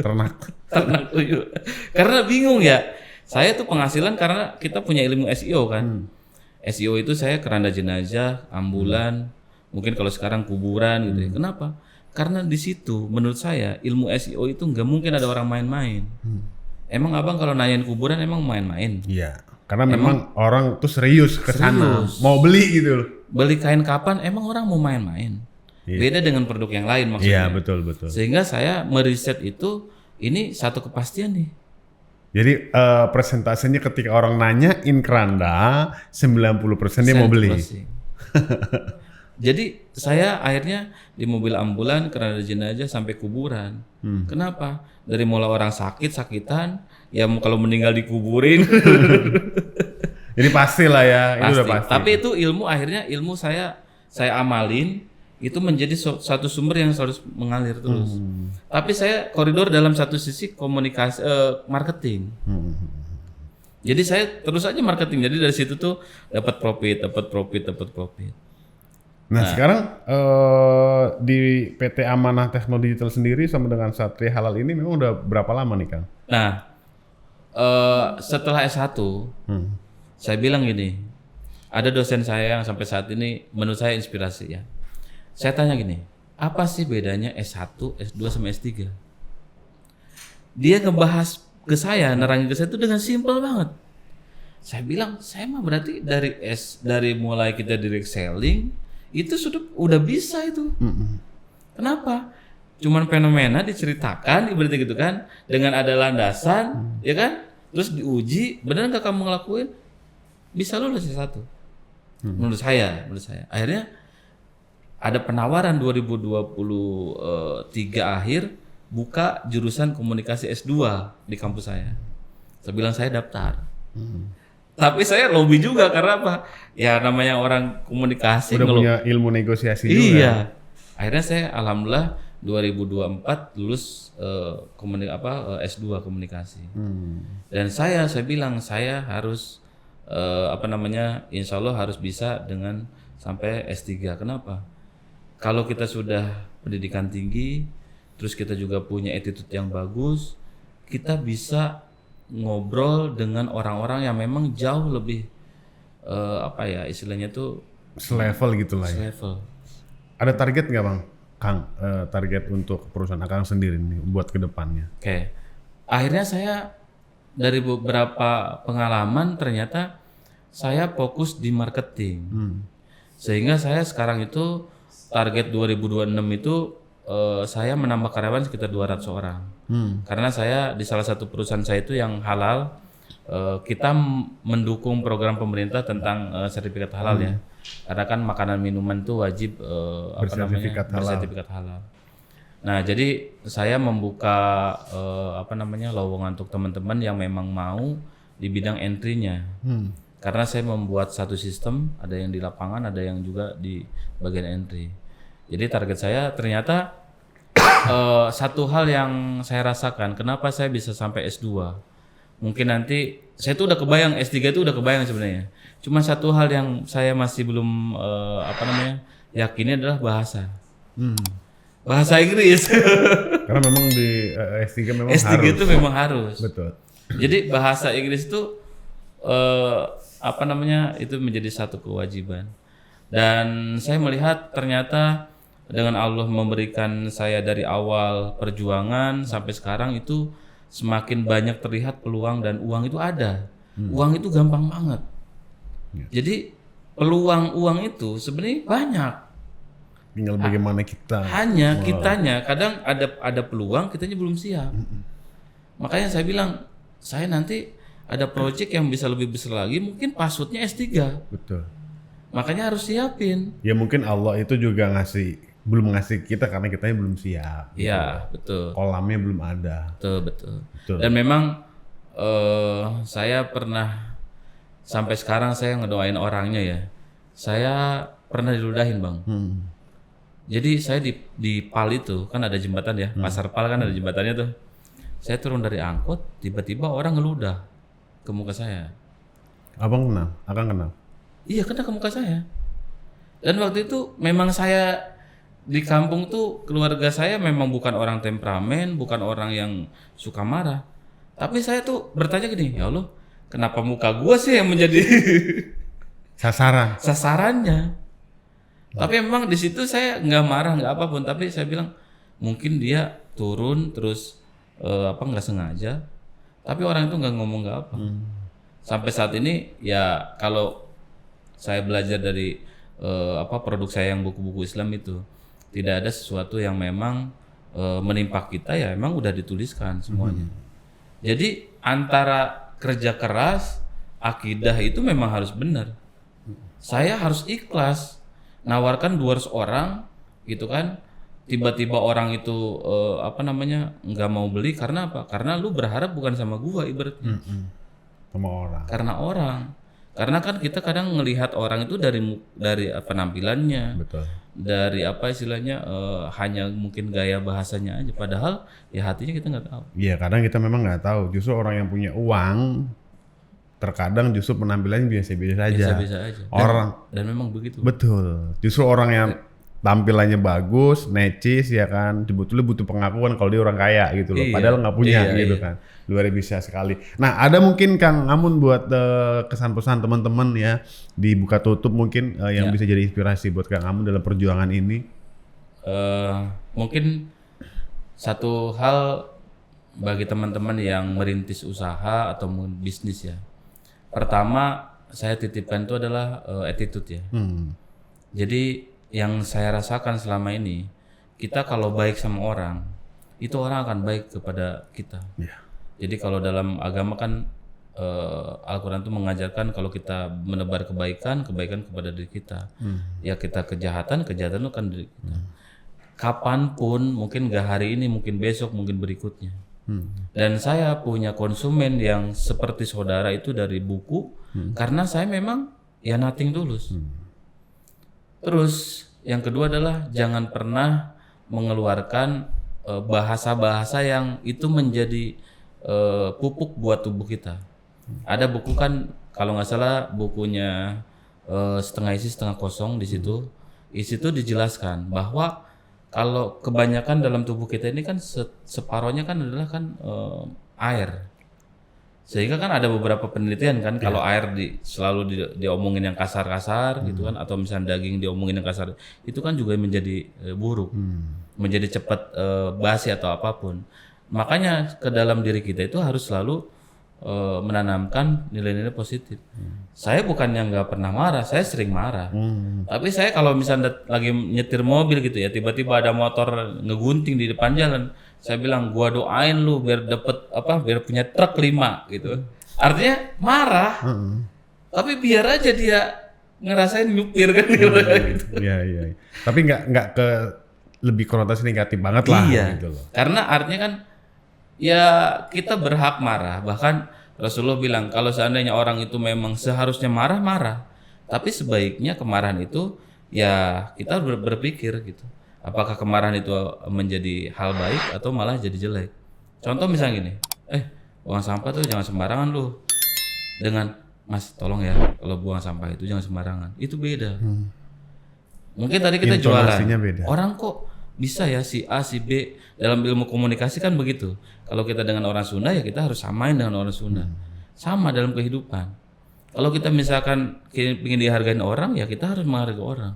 Ternak tuyul. Karena bingung ya. Saya tuh penghasilan karena kita punya ilmu SEO kan. SEO itu saya keranda jenazah, ambulan, mungkin kalau sekarang kuburan gitu ya. Kenapa? Karena di situ menurut saya ilmu SEO itu nggak mungkin ada orang main-main. Emang abang kalau nanyain kuburan emang main-main? Iya. Karena memang orang tuh serius ke sana, mau beli gitu loh. Beli kain kapan emang orang mau main-main. Beda dengan produk yang lain maksudnya. Iya, betul. Sehingga saya meriset itu ini satu kepastian nih. Jadi presentasenya ketika orang nanyain keranda, 90% dia mau beli. Jadi saya akhirnya di mobil ambulan, keranda jenazah sampai kuburan. Kenapa? Dari mulai orang sakitan, ya kalau meninggal dikuburin. Jadi pasti lah ya, itu udah pasti. Tapi itu ilmu saya amalin, itu menjadi satu sumber yang selalu mengalir terus. Tapi saya koridor dalam satu sisi komunikasi, marketing. Jadi saya terus aja marketing. Jadi dari situ tuh dapat profit. Nah sekarang di PT Amanah Tekno Digital sendiri sama dengan Satria Halal ini memang udah berapa lama nih Kang? Nah setelah S1 saya bilang gini, ada dosen saya yang sampai saat ini menurut saya inspirasi ya. Saya tanya gini, apa sih bedanya S1, S2 sama S3? Dia ngebahas ke saya, nerangin ke saya itu dengan simpel banget. Saya bilang, saya mah berarti dari mulai kita direct selling itu udah bisa itu. Kenapa? Cuman fenomena diceritakan ibaratnya gitu kan, dengan ada landasan, ya kan? Terus diuji, benar nggak kamu ngelakuin? Bisa lulus S1. Menurut saya. Akhirnya ada penawaran 2023 akhir buka jurusan komunikasi S2 di kampus saya. Saya bilang saya daftar. Tapi saya lobby juga karena apa? Ya namanya orang komunikasi. Udah punya ilmu negosiasi juga. Iya. Akhirnya saya alhamdulillah 2024 lulus S2 komunikasi. Dan saya bilang saya harus insya Allah harus bisa dengan sampai S3. Kenapa? Kalau kita sudah pendidikan tinggi, terus kita juga punya attitude yang bagus, kita bisa ngobrol dengan orang-orang yang memang jauh lebih istilahnya tuh selevel gitulah ya. Selevel. Ada target nggak Bang? Kang, target untuk perusahaan Akang sendiri nih buat kedepannya? Oke. Akhirnya saya dari beberapa pengalaman ternyata saya fokus di marketing. Sehingga saya sekarang itu target 2026 itu saya menambah karyawan sekitar 200 orang. Karena saya di salah satu perusahaan saya itu yang halal, kita mendukung program pemerintah tentang sertifikat halal ya. Karena kan makanan minuman itu wajib bersertifikat halal. Nah, jadi saya membuka lowongan untuk teman-teman yang memang mau di bidang entry-nya. Karena saya membuat satu sistem, ada yang di lapangan, ada yang juga di bagian entry. Jadi target saya ternyata satu hal yang saya rasakan, kenapa saya bisa sampai S2. Mungkin nanti saya tuh udah kebayang S3 itu udah kebayang sebenarnya. Cuma satu hal yang saya masih belum yakini adalah bahasa. Bahasa Inggris. Karena memang di S3 memang S3 harus. itu memang harus. Betul. Jadi bahasa Inggris itu itu menjadi satu kewajiban. Dan saya melihat ternyata dengan Allah memberikan saya dari awal perjuangan sampai sekarang itu semakin banyak terlihat peluang dan uang itu ada. Uang itu gampang banget. Jadi peluang uang itu sebenarnya banyak. Tinggal bagaimana kita. Hanya kitanya kadang ada peluang, kitanya belum siap. Makanya saya bilang, saya nanti ada proyek yang bisa lebih besar lagi, mungkin passwordnya S3. Betul. Makanya harus siapin. Ya mungkin Allah itu juga belum ngasih kita karena kitanya belum siap. Iya, betul. Kolamnya belum ada. Betul. Dan memang saya pernah sampai sekarang saya ngedoain orangnya ya. Saya pernah diludahin, Bang. Jadi saya di Pal itu kan ada jembatan ya, Pasar Pal kan ada jembatannya tuh. Saya turun dari angkot, tiba-tiba orang ngeludah ke muka saya. Abang kenal? Akang kenal? Iya, kena ke muka saya. Dan waktu itu memang saya di kampung tuh keluarga saya memang bukan orang temperamen, bukan orang yang suka marah. Tapi saya tuh bertanya gini, ya Allah, kenapa muka gua sih yang menjadi sasarannya? Tapi memang di situ saya nggak marah, nggak apapun. Tapi saya bilang mungkin dia turun terus nggak sengaja. Tapi orang itu nggak ngomong nggak apa. Sampai saat ini ya kalau saya belajar dari produk saya yang buku-buku Islam itu tidak ada sesuatu yang memang menimpa kita ya emang udah dituliskan semuanya. Jadi antara kerja keras, akidah itu memang harus benar. Saya harus ikhlas nawarkan 200 orang gitu kan, tiba-tiba orang itu nggak mau beli karena apa? Karena lu berharap bukan sama gua ibaratnya. Sama orang. Karena kan kita kadang ngelihat orang itu dari penampilannya. Betul. Dari hanya mungkin gaya bahasanya aja, padahal ya hatinya kita nggak tahu. Iya, kadang kita memang nggak tahu. Justru orang yang punya uang terkadang justru penampilannya biasa-biasa aja. Biasa-biasa aja. Dan memang begitu. Betul. Justru orang yang tampilannya bagus, necis ya kan, sebetulnya butuh pengakuan kalau dia orang kaya gitu loh. Padahal nggak punya gitu kan. Luar biasa sekali. Nah, ada mungkin Kang Amun buat kesan-pesan teman-teman ya di Buka Tutup mungkin yang bisa jadi inspirasi buat Kang Amun dalam perjuangan ini. Mungkin satu hal bagi teman-teman yang merintis usaha atau bisnis ya. Pertama saya titipkan itu adalah attitude ya. Jadi yang saya rasakan selama ini, kita kalau baik sama orang, itu orang akan baik kepada kita. Jadi kalau dalam agama kan Al-Quran itu mengajarkan kalau kita menebar kebaikan kepada diri kita. Ya kita kejahatan itu kan diri kita. Kapanpun, mungkin gak hari ini, mungkin besok, mungkin berikutnya. Dan saya punya konsumen yang seperti saudara itu dari buku, karena saya memang ya nothing tulus. Terus yang kedua adalah jangan pernah mengeluarkan bahasa-bahasa yang itu menjadi pupuk buat tubuh kita. Ada buku kan kalau nggak salah bukunya setengah isi setengah kosong di situ. Di situ dijelaskan bahwa kalau kebanyakan dalam tubuh kita ini kan separohnya kan adalah kan air. Sehingga kan ada beberapa penelitian kan kalau air selalu diomongin yang kasar-kasar gitu kan, atau misalnya daging diomongin yang kasar, itu kan juga menjadi buruk, menjadi cepat basi atau apapun. Makanya ke dalam diri kita itu harus selalu menanamkan nilai-nilai positif. Saya bukan yang nggak pernah marah, saya sering marah. Tapi saya kalau misalnya lagi nyetir mobil gitu ya, tiba-tiba ada motor ngegunting di depan jalan, saya bilang gua doain lu biar biar punya truk 5 gitu. Artinya marah, tapi biar aja dia ngerasain nyupir kan gitu. Iya. Tapi nggak ke lebih konotasi negatif banget lah gitu loh. Karena artinya kan ya kita berhak marah. Bahkan Rasulullah bilang kalau seandainya orang itu memang seharusnya marah. Tapi sebaiknya kemarahan itu ya kita berpikir gitu. Apakah kemarahan itu menjadi hal baik atau malah jadi jelek. Contoh misalnya gini, buang sampah tuh jangan sembarangan lu. Dengan Mas tolong ya kalau buang sampah itu jangan sembarangan. Itu beda. Mungkin tadi kita jualan. Beda. Orang kok bisa ya si A, si B dalam ilmu komunikasi kan begitu. Kalau kita dengan orang Sunda ya kita harus samain dengan orang Sunda. Sama dalam kehidupan. Kalau kita misalkan ingin dihargain orang ya kita harus menghargai orang.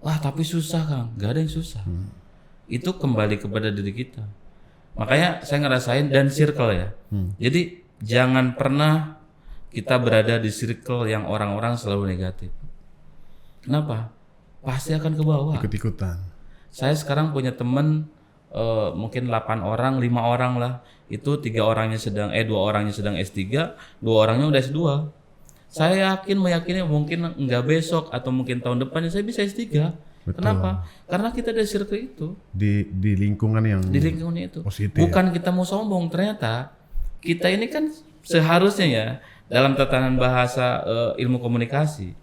Wah tapi susah Kang, gak ada yang susah. Itu kembali kepada diri kita. Makanya saya ngerasain dan circle ya. Jadi jangan pernah kita berada di circle yang orang-orang selalu negatif. Kenapa? Pasti akan ke bawah. Ikut-ikutan. Saya sekarang punya teman mungkin 8 orang, 5 orang lah. Itu 2 orangnya sedang S3, 2 orangnya udah S2. Saya meyakini mungkin enggak besok atau mungkin tahun depannya saya bisa S3. Betul. Kenapa? Karena kita ada circle itu. Di lingkungan yang itu. Positif. Bukan kita mau sombong, ternyata kita ini kan seharusnya ya dalam tatanan bahasa ilmu komunikasi.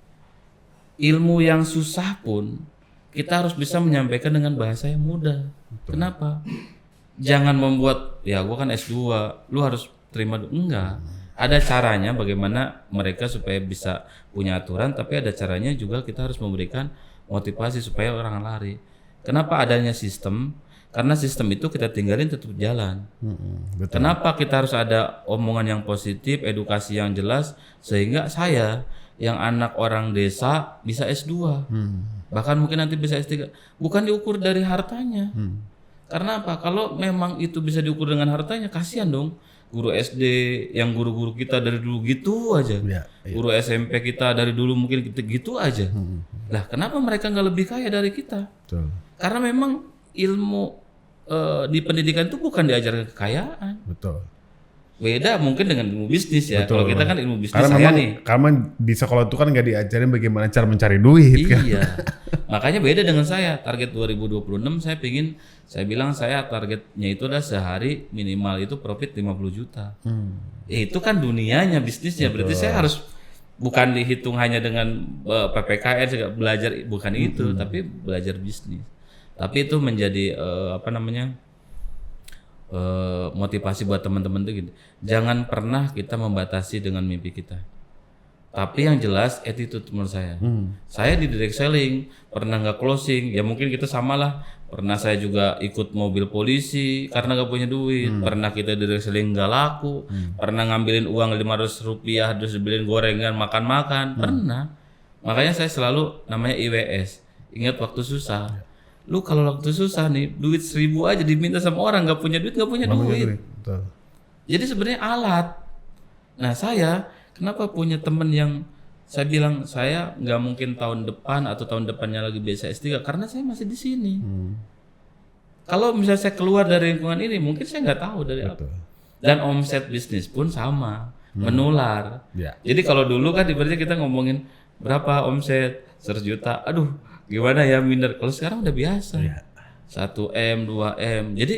Ilmu yang susah pun kita harus bisa menyampaikan dengan bahasa yang mudah. Betul. Kenapa? Jangan membuat ya gua kan S2, lu harus terima enggak. Ada caranya bagaimana mereka supaya bisa punya aturan, tapi ada caranya juga kita harus memberikan motivasi supaya orang lari. Kenapa adanya sistem? Karena sistem itu kita tinggalin tetap jalan. Betul. Kenapa kita harus ada omongan yang positif, edukasi yang jelas, sehingga saya yang anak orang desa bisa S2. Bahkan mungkin nanti bisa S3. Bukan diukur dari hartanya. Karena apa? Kalau memang itu bisa diukur dengan hartanya, kasihan dong. Guru SD yang guru-guru kita dari dulu gitu aja. Guru SMP kita dari dulu mungkin gitu aja. Lah kenapa mereka nggak lebih kaya dari kita? Betul. Karena memang ilmu di pendidikan itu bukan diajarkan kekayaan. Betul. Beda mungkin dengan ilmu bisnis ya. Betul. Kalau kita kan ilmu bisnis karena karena di sekolah itu kan nggak diajarin bagaimana cara mencari duit. Iya. Makanya beda dengan saya. Target 2026 saya bilang saya targetnya itu adalah sehari minimal itu profit 50 juta. Itu kan dunianya bisnisnya. Betul. Berarti saya harus bukan dihitung hanya dengan PPKN belajar bukan itu, tapi belajar bisnis. Tapi itu menjadi motivasi buat teman-teman tuh gitu. Jangan pernah kita membatasi dengan mimpi kita. Tapi yang jelas attitude menurut saya. Saya di direct selling pernah nggak closing, ya mungkin kita samalah. Pernah saya juga ikut mobil polisi karena nggak punya duit. Pernah kita direct selling nggak laku. Pernah ngambilin uang 500 rupiah terus beliin gorengan makan-makan. Pernah. Makanya saya selalu namanya IWS. Ingat waktu susah. Lu kalau waktu susah nih duit 1.000 aja diminta sama orang nggak punya duit. Betul. Jadi sebenarnya alat. Nah saya kenapa punya temen yang saya bilang saya nggak mungkin tahun depan atau tahun depannya lagi bisa S3 karena saya masih di sini. Kalau misalnya saya keluar dari lingkungan ini mungkin saya nggak tahu dari apa. Dan omset bisnis pun sama menular. Jadi kalau dulu kan ibaratnya kita ngomongin berapa omset 100 juta, aduh gimana ya minder. Kalau sekarang udah biasa. 1M, 2M. Jadi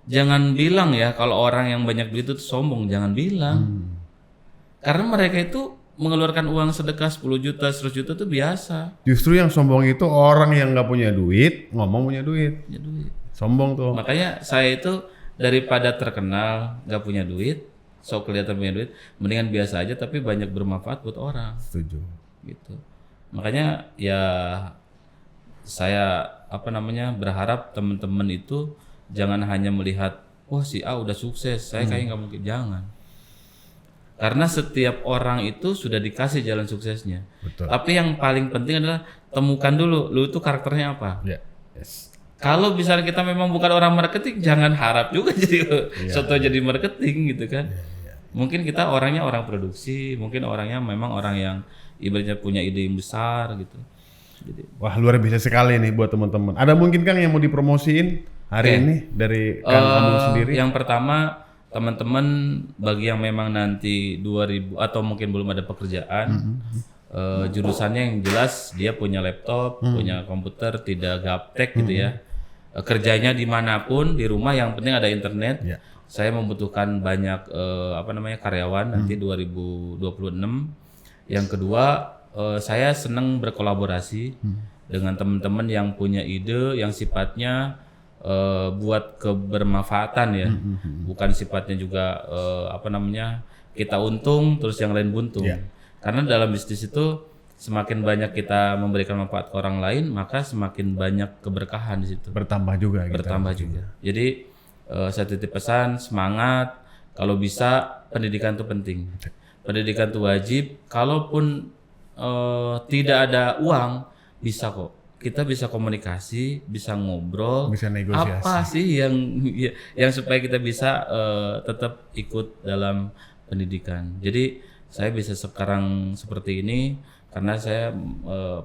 jangan bilang ya kalau orang yang banyak duit itu sombong, jangan bilang. Karena mereka itu mengeluarkan uang sedekah 10 juta, 100 juta itu biasa. Justru yang sombong itu orang yang nggak punya duit, ngomong punya duit. Sombong tuh. Makanya saya itu daripada terkenal nggak punya duit, kelihatan punya duit, mendingan biasa aja tapi banyak bermanfaat buat orang. Setuju. Gitu. Makanya ya saya berharap teman-teman itu jangan hanya melihat wah si A udah sukses, saya kayaknya nggak mungkin, jangan. Karena setiap orang itu sudah dikasih jalan suksesnya. Betul. Tapi yang paling penting adalah temukan dulu lu itu karakternya apa. Kalau misalnya kita memang bukan orang marketing, jangan harap juga jadi jadi marketing gitu kan. Mungkin kita orangnya orang produksi, mungkin orangnya memang orang yang ibaratnya punya ide yang besar gitu. Jadi, wah luar biasa sekali nih buat teman-teman. Ada mungkin Kang yang mau dipromosiin hari ini dari Kang Ambung sendiri? Yang pertama teman-teman bagi yang memang nanti 2000 atau mungkin belum ada pekerjaan, jurusannya yang jelas dia punya laptop, punya komputer, tidak gaptek gitu ya. Kerjanya dimanapun di rumah, yang penting ada internet. Ya. Saya membutuhkan banyak karyawan nanti 2026. Yang kedua, saya senang berkolaborasi dengan teman-teman yang punya ide yang sifatnya buat kebermanfaatan ya, bukan sifatnya juga kita untung terus yang lain buntung. Yeah. Karena dalam bisnis itu semakin banyak kita memberikan manfaat ke orang lain, maka semakin banyak keberkahan di situ. Bertambah juga. Bertambah juga. Jadi saya titip pesan, semangat. Kalau bisa, pendidikan itu penting. Pendidikan itu wajib. Kalaupun tidak ada uang, bisa kok. Kita bisa komunikasi, bisa ngobrol, bisa negosiasi. Apa sih yang supaya kita bisa tetap ikut dalam pendidikan. Jadi saya bisa sekarang seperti ini karena saya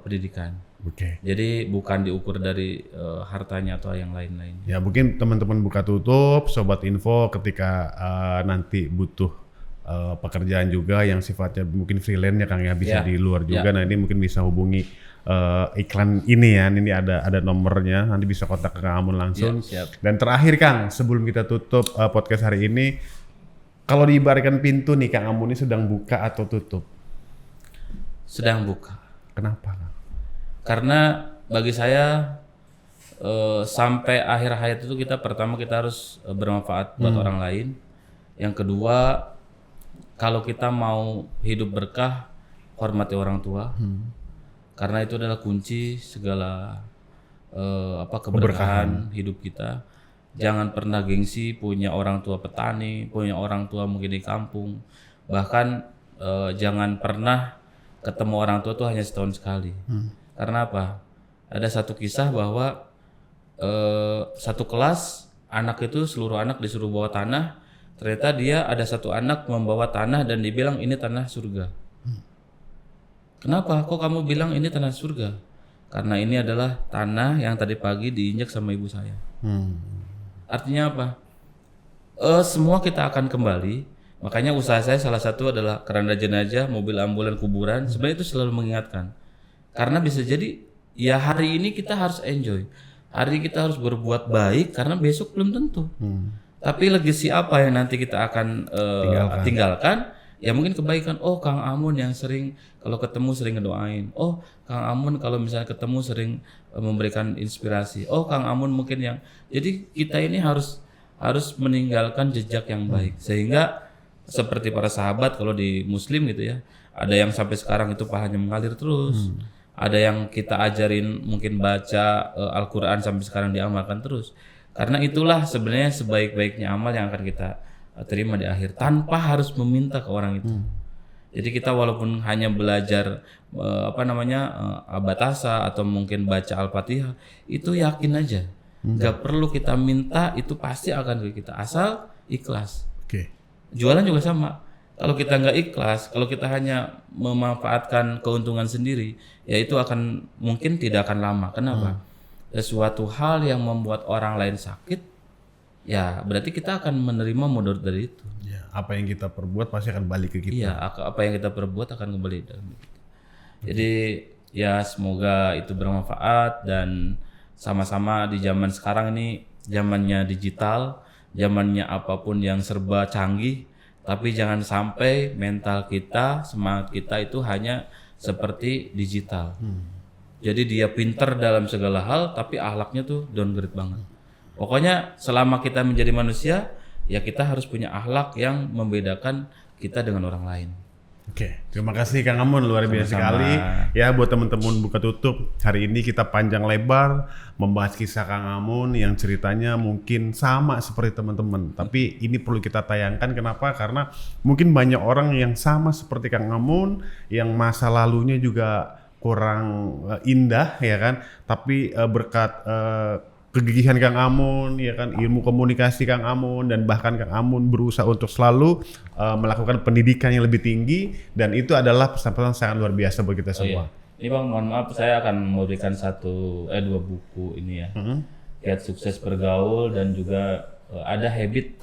pendidikan. Oke. Jadi bukan diukur dari hartanya atau yang lain-lain. Ya mungkin teman-teman buka tutup, sobat info ketika nanti butuh pekerjaan juga yang sifatnya mungkin freelance ya Kang ya, bisa di luar juga. Nah ini mungkin bisa hubungi iklan ini ya, ini ada nomornya, nanti bisa kontak ke Kang Amun langsung. Siap. Dan terakhir Kang, sebelum kita tutup podcast hari ini, kalau diibaratkan pintu nih Kang Amun ini sedang buka atau tutup? Sedang buka. Kenapa Kang? Karena bagi saya sampai akhir hayat itu kita harus bermanfaat buat orang lain. Yang kedua, kalau kita mau hidup berkah, hormati orang tua. Karena itu adalah kunci segala keberkahan hidup kita. Jangan pernah gengsi punya orang tua petani, punya orang tua mungkin di kampung. Bahkan jangan pernah ketemu orang tua tuh hanya setahun sekali. Karena apa? Ada satu kisah bahwa satu kelas anak itu, seluruh anak disuruh bawa tanah. Ternyata dia ada satu anak membawa tanah dan dibilang ini tanah surga. Kenapa? Kok kamu bilang ini tanah surga? Karena ini adalah tanah yang tadi pagi diinjak sama ibu saya. Artinya apa? Semua kita akan kembali. Makanya usaha saya salah satu adalah keranda jenazah, mobil ambulan, kuburan. Sebenarnya itu selalu mengingatkan. Karena bisa jadi ya hari ini kita harus enjoy. Hari ini kita harus berbuat baik karena besok belum tentu. Tapi legacy apa yang nanti kita akan tinggalkan? Ya mungkin kebaikan. Oh Kang Amun yang sering kalau ketemu sering ngedoain. Oh Kang Amun kalau misalnya ketemu sering memberikan inspirasi. Oh Kang Amun mungkin yang. Jadi kita ini harus meninggalkan jejak yang baik. Sehingga seperti para sahabat kalau di Muslim gitu ya. Ada yang sampai sekarang itu pahanya mengalir terus. Ada yang kita ajarin mungkin baca Al-Quran sampai sekarang diamalkan terus. Karena itulah sebenarnya sebaik-baiknya amal yang akan kita terima di akhir tanpa harus meminta ke orang itu. Jadi kita walaupun hanya belajar Abatasa atau mungkin baca Al-Fatihah, itu yakin aja. Gak perlu kita minta, itu pasti akan ke kita asal ikhlas. Jualan juga sama. Kalau kita nggak ikhlas, kalau kita hanya memanfaatkan keuntungan sendiri, ya itu akan mungkin tidak akan lama. Kenapa? Sesuatu hal yang membuat orang lain sakit, ya berarti kita akan menerima mudarat dari itu. Ya, apa yang kita perbuat pasti akan balik ke kita. Iya, apa yang kita perbuat akan kembali dalam kita. Jadi ya semoga itu bermanfaat dan sama-sama di zaman sekarang ini zamannya digital, zamannya apapun yang serba canggih, tapi jangan sampai mental kita, semangat kita itu hanya seperti digital. Jadi dia pinter dalam segala hal, tapi akhlaknya tuh downgrade banget. Pokoknya selama kita menjadi manusia, ya kita harus punya akhlak yang membedakan kita dengan orang lain. Oke, terima kasih Kang Amun, luar biasa sekali. Ya buat teman-teman buka tutup, hari ini kita panjang lebar membahas kisah Kang Amun yang ceritanya mungkin sama seperti teman-teman. Tapi ini perlu kita tayangkan, kenapa? Karena mungkin banyak orang yang sama seperti Kang Amun, yang masa lalunya juga kurang indah ya kan, tapi berkat kegigihan Kang Amun ya kan, ilmu komunikasi Kang Amun, dan bahkan Kang Amun berusaha untuk selalu melakukan pendidikan yang lebih tinggi, dan itu adalah pesan-pesan sangat luar biasa buat kita semua. Ini Bang, mohon maaf saya akan memberikan dua buku ini ya. Kiat Sukses Bergaul, dan juga ada habit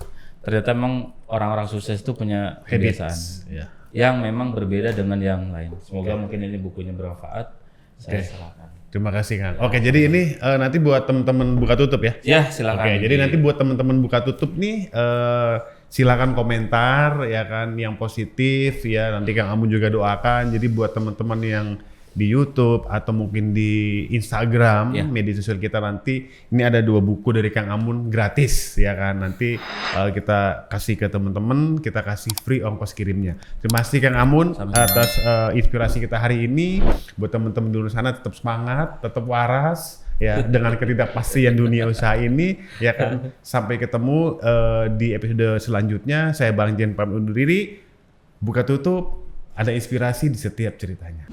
ternyata memang orang-orang sukses itu punya kebiasaan Ya. yang memang berbeda dengan yang lain. Semoga mungkin ini bukunya bermanfaat. Saya silakan. Terima kasih Kang. Oke, jadi ini nanti buat teman-teman buka tutup ya. Ya, silakan. Oke, jadi nanti buat teman-teman buka tutup nih silakan komentar ya kan yang positif ya. Nanti Kang Amun juga doakan. Jadi buat teman-teman yang di YouTube atau mungkin di Instagram, media sosial kita nanti ini ada 2 buku dari Kang Amun gratis ya kan. Nanti kita kasih ke teman-teman, kita kasih free ongkos kirimnya. Terima kasih Kang Amun atas inspirasi kita hari ini. Buat teman-teman di luar sana tetap semangat, tetap waras ya dengan ketidakpastian dunia usaha ini ya kan. Sampai ketemu di episode selanjutnya. Saya Bang Jen pamit undur diri. Buka tutup, ada inspirasi di setiap ceritanya.